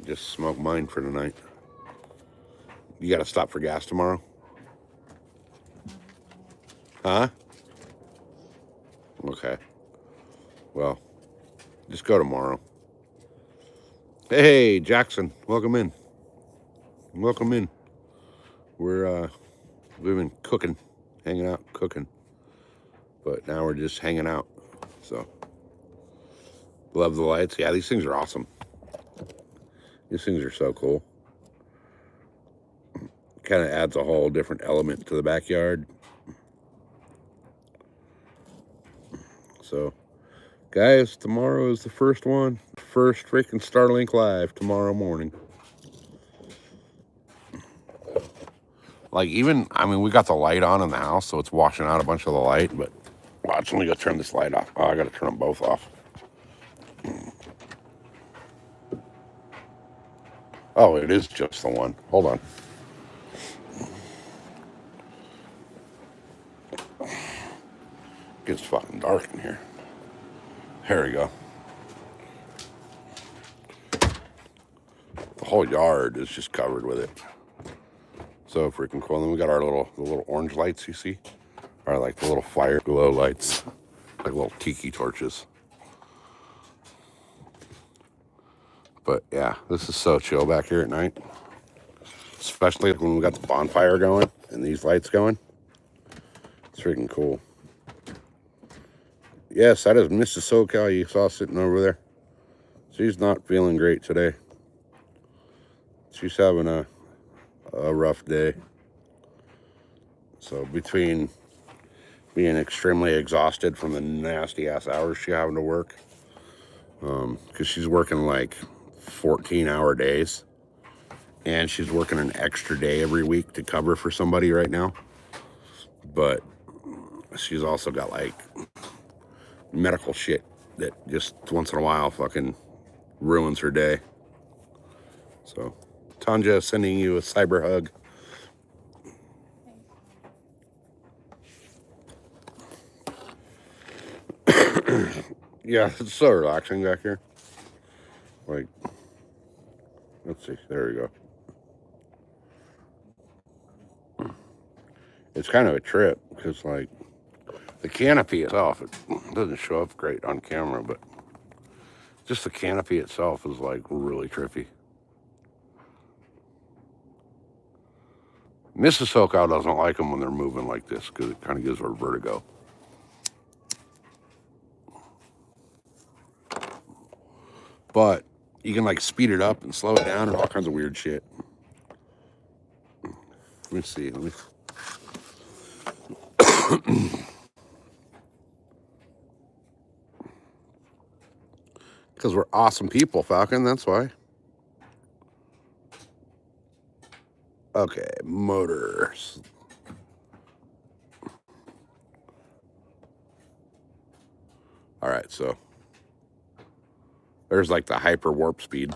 [SPEAKER 1] just smoke mine for tonight. You got to stop for gas tomorrow? Huh? Okay. Well, just go tomorrow. Hey, Jackson, welcome in. Welcome in. We've been cooking, hanging out, cooking. But now we're just hanging out. So, love the lights. Yeah, these things are awesome. These things are so cool. Kind of adds a whole different element to the backyard. So, guys, tomorrow is the first one. First freaking Starlink Live tomorrow morning. Like, even, I mean, we got the light on in the house, so it's washing out a bunch of the light, but watch, let me go turn this light off. Oh, I got to turn them both off. Oh, it is just the one. Hold on. Gets fucking dark in here. There we go. The whole yard is just covered with it. So freaking cool. And then we got our the little orange lights you see, are like the little fire glow lights, like little tiki torches. But yeah, this is so chill back here at night, especially when we got the bonfire going and these lights going. It's freaking cool. Yes, that is Mrs. SoCal you saw sitting over there. She's not feeling great today. She's having a rough day. So between being extremely exhausted from the nasty ass hours she's having to work, because she's working like 14-hour days, and she's working an extra day every week to cover for somebody right now. But she's also got like medical shit that just once in a while fucking ruins her day. So Tanja, sending you a cyber hug. Yeah, it's so relaxing back here. Like, let's see, there we go. It's kind of a trip because, like, the canopy itself, it doesn't show up great on camera, but just the canopy itself is like really trippy. Mrs. SoCal doesn't like them when they're moving like this because it kind of gives her vertigo. But you can like speed it up and slow it down and all kinds of weird shit. Let me see. Because we're awesome people, Falcon, that's why. Okay, motors. All right, so there's like the hyper warp speed.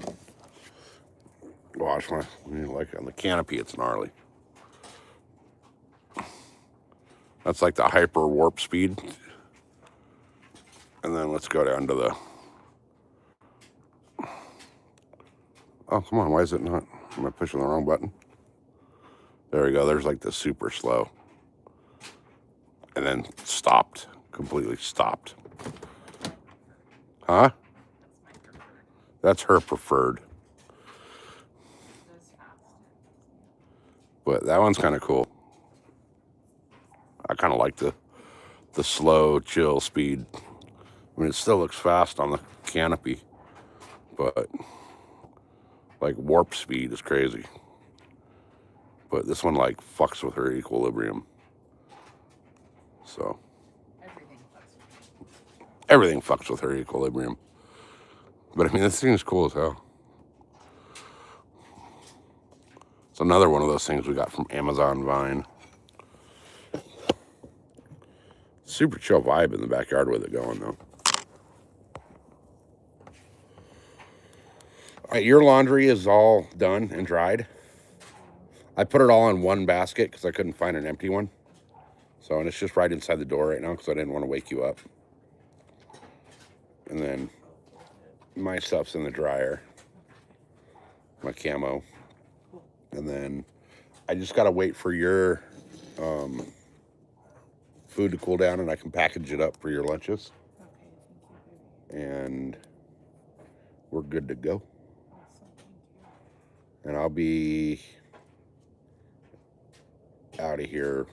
[SPEAKER 1] Watch, like on the canopy, it's gnarly. That's like the hyper warp speed. And then let's go down to the... Oh, come on, why is it not? Am I pushing the wrong button? There we go, there's like the super slow. And then stopped, completely stopped. Huh? That's her preferred. But that one's kind of cool. I kind of like the slow, chill speed. I mean, it still looks fast on the canopy, but like warp speed is crazy. But this one like fucks with her equilibrium. So everything fucks with her equilibrium. But I mean, this thing is cool as hell. It's another one of those things we got from Amazon Vine. Super chill vibe in the backyard with it going, though. All right, your laundry is all done and dried. I put it all in one basket because I couldn't find an empty one. So, and it's just right inside the door right now because I didn't want to wake you up. And then my stuff's in the dryer. My camo. And then I just got to wait for your food to cool down and I can package it up for your lunches. And we're good to go. And I'll be out of here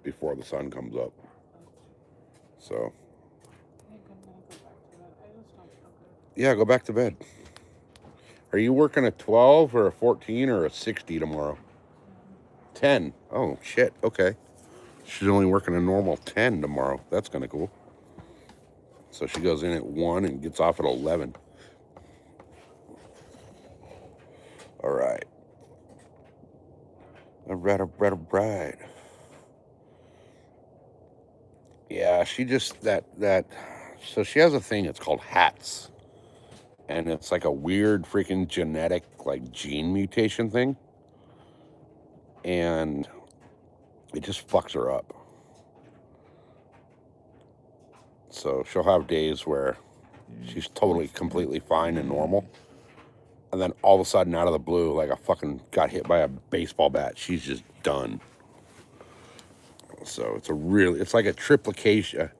[SPEAKER 1] before the sun comes up. So, yeah, go back to bed. Are you working a 12 or a 14 or a 60 tomorrow? 10. Oh, shit. Okay. She's only working a normal 10 tomorrow. That's kind of cool. So she goes in at 1 and gets off at 11. All right. All right. Yeah, she just, so she has a thing, it's called hats. And it's like a weird freaking genetic, like, gene mutation thing. And it just fucks her up. So she'll have days where she's totally, completely fine and normal. And then all of a sudden, out of the blue, like a fucking got hit by a baseball bat, she's just done. So it's like a triplication.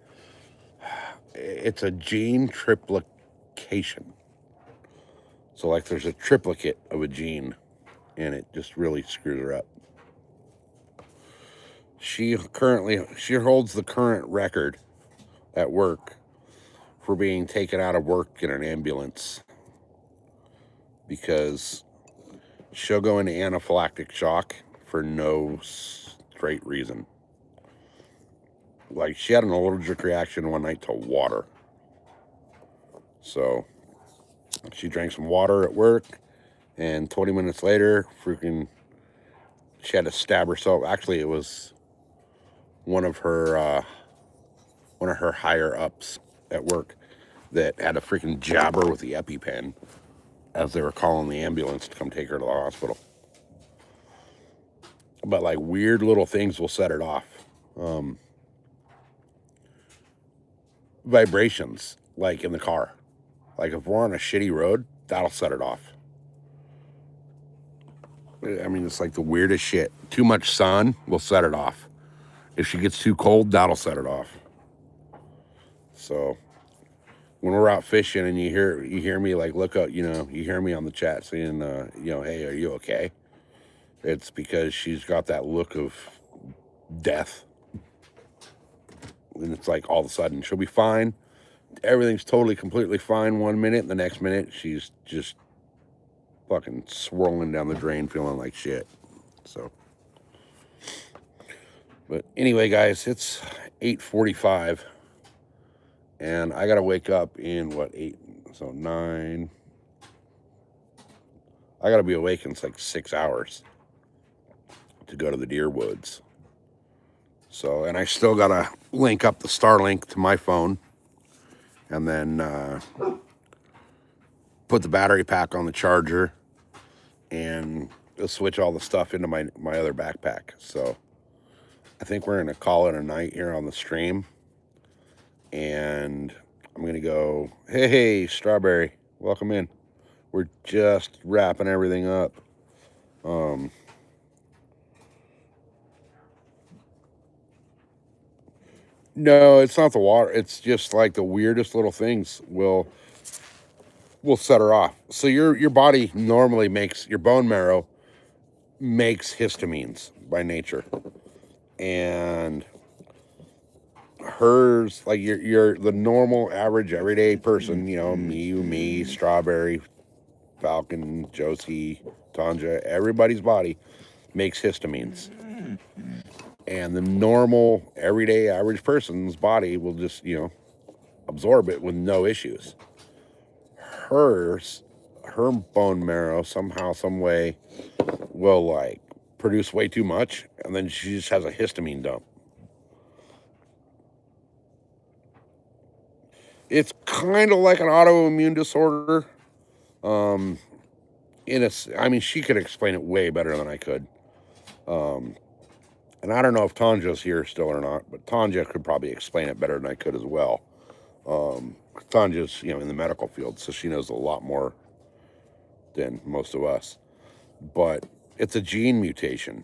[SPEAKER 1] It's a gene triplication. So like there's a triplicate of a gene and it just really screws her up. She holds the current record at work for being taken out of work in an ambulance because she'll go into anaphylactic shock for no straight reason. Like she had an allergic reaction one night to water. So she drank some water at work and 20 minutes later, she had to stab herself. Actually, it was one of her higher ups at work that had a freaking jab her with the EpiPen as they were calling the ambulance to come take her to the hospital. But like weird little things will set it off. Vibrations, like in the car. Like if we're on a shitty road, that'll set it off. I mean, it's like the weirdest shit. Too much sun will set it off. If she gets too cold, that'll set it off. So when we're out fishing and you hear me like look up, you hear me on the chat saying, hey, are you okay? It's because she's got that look of death. And it's like all of a sudden she'll be fine. Everything's totally, completely fine 1 minute. And the next minute, she's just fucking swirling down the drain feeling like shit. So, but anyway, guys, it's 8:45. And I got to wake up in 9. I got to be awake in like 6 hours to go to the deer woods. So, and I still got to link up the Starlink to my phone and then put the battery pack on the charger and switch all the stuff into my other backpack. So I think we're going to call it a night here on the stream. And I'm going to go, hey, Strawberry, welcome in. We're just wrapping everything up. No, it's not the water. It's just like the weirdest little things will set her off. So your body normally your bone marrow makes histamines by nature. and hers, like you're the normal, average, everyday person, you know, me, Strawberry, Falcon, Josie, Tanja, everybody's body makes histamines. And the normal, everyday, average person's body will just, you know, absorb it with no issues. Hers, her bone marrow, somehow, some way, will like produce way too much, and then she just has a histamine dump. It's kind of like an autoimmune disorder. Um, I mean, she could explain it way better than I could. And I don't know if Tanja's here still or not, but Tanja could probably explain it better than I could as well. Tanja's, you know, in the medical field, so she knows a lot more than most of us. But it's a gene mutation.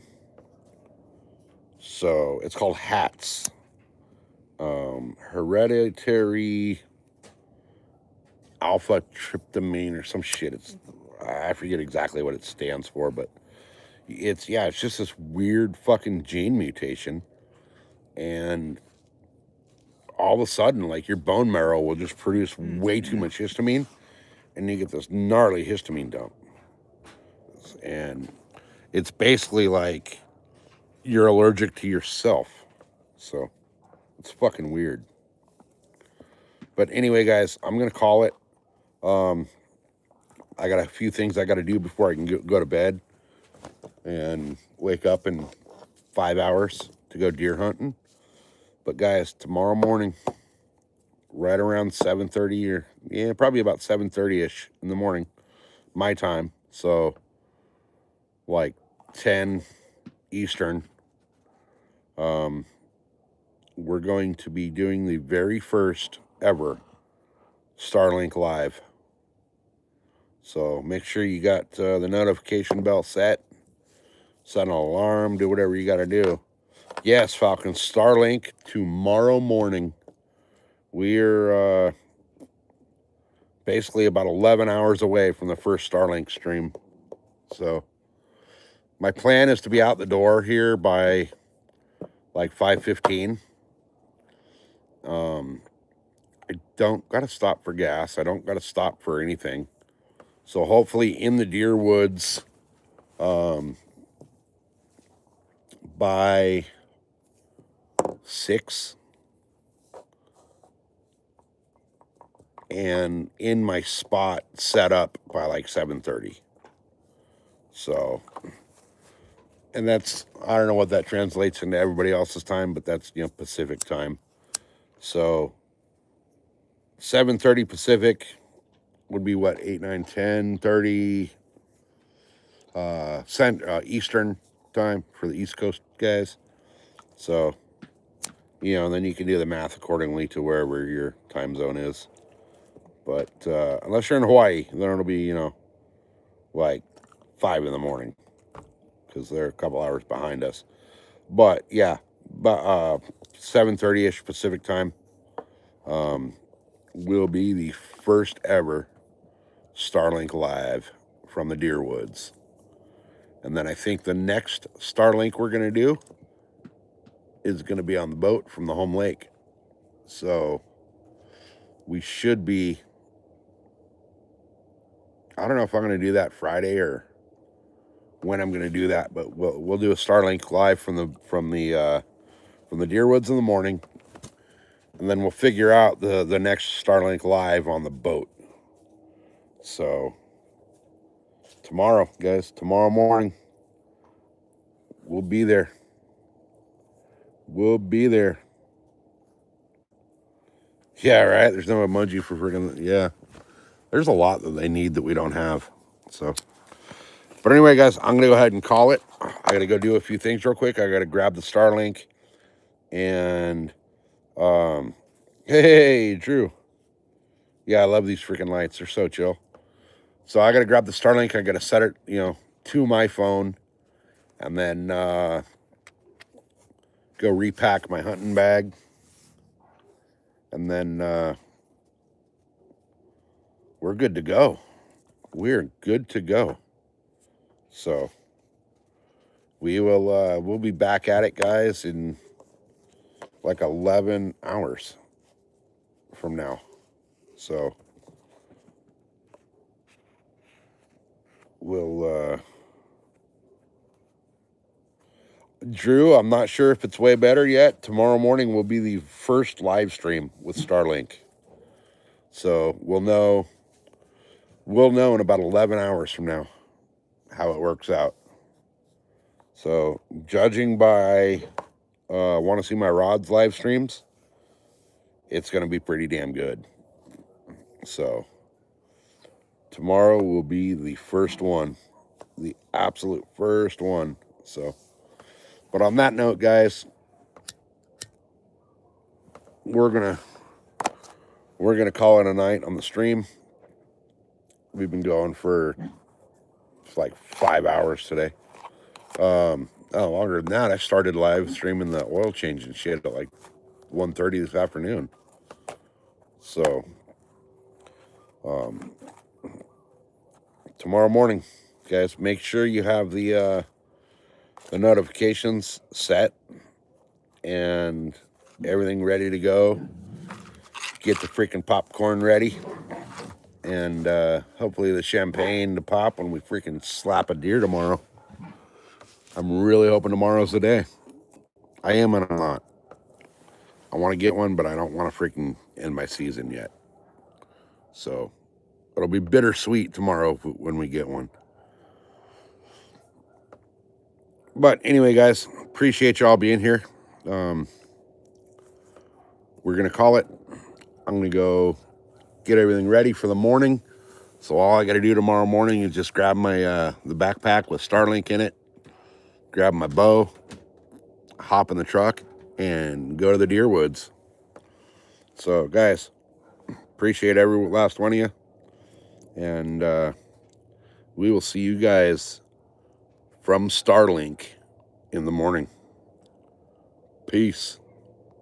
[SPEAKER 1] So it's called HATS, hereditary alpha tryptamine or some shit. I forget exactly what it stands for, but it's just this weird fucking gene mutation, and all of a sudden, like, your bone marrow will just produce way too much histamine, and you get this gnarly histamine dump. And it's basically like you're allergic to yourself. So it's fucking weird. But anyway, guys, I'm gonna call it. I got a few things I got to do before I can go to bed and wake up in 5 hours to go deer hunting. But guys, tomorrow morning, right around 7:30, or probably about 7:30ish in the morning, my time. So like 10 Eastern. We're going to be doing the very first ever Starlink Live. So make sure you got the notification bell set an alarm, do whatever you got to do. Yes, Falcon, Starlink tomorrow morning. We're basically about 11 hours away from the first Starlink stream. So my plan is to be out the door here by like 5:15. I don't got to stop for gas. I don't got to stop for anything. So hopefully in the deer woods by 6, and in my spot set up by like 7:30. So, and that's, I don't know what that translates into everybody else's time, but that's, you know, Pacific time. So 7:30 Pacific would be what, 8, 9, 10, 30 Eastern time for the East Coast guys. So, you know, then you can do the math accordingly to wherever your time zone is. But unless you're in Hawaii, then it'll be, you know, like 5 in the morning, because they're a couple hours behind us. But yeah, but 7:30ish Pacific time will be the first ever Starlink Live from the deer woods. And then I think the next Starlink we're going to do is going to be on the boat from the home lake. So we should be, I don't know if I'm going to do that Friday or when I'm going to do that, but we'll do a Starlink Live from the deer woods in the morning, and then we'll figure out the next Starlink Live on the boat. So tomorrow, guys, tomorrow morning, we'll be there. We'll be there. Yeah, right. There's no emoji for freaking, yeah. There's a lot that they need that we don't have. So, but anyway, guys, I'm gonna go ahead and call it. I gotta go do a few things real quick. I gotta grab the Starlink, and hey, Drew. Yeah, I love these freaking lights. They're so chill. So I gotta grab the Starlink. I gotta set it, you know, to my phone, and then go repack my hunting bag, and then we're good to go. We're good to go. So we'll be back at it, guys, in like 11 hours from now. So we'll Drew, I'm not sure if it's way better yet. Tomorrow morning will be the first live stream with Starlink. So we'll know in about 11 hours from now how it works out. So judging by want to see my rods live streams, it's going to be pretty damn good. So tomorrow will be the first one, the absolute first one. So, but on that note, guys, we're gonna call it a night on the stream. We've been going for like 5 hours today. Longer than that. I started live streaming the oil change and shit at like 1:30 this afternoon. So tomorrow morning, guys, make sure you have the notifications set and everything ready to go. Get the freaking popcorn ready, and hopefully the champagne to pop when we freaking slap a deer tomorrow. I'm really hoping tomorrow's the day. I am and I'm not. I want to get one, but I don't want to freaking end my season yet. So it'll be bittersweet tomorrow when we get one. But anyway, guys, appreciate y'all being here. We're going to call it. I'm going to go get everything ready for the morning. So all I got to do tomorrow morning is just grab my the backpack with Starlink in it, grab my bow, hop in the truck, and go to the deer woods. So, guys, appreciate every last one of you. And we will see you guys from Starlink in the morning. Peace.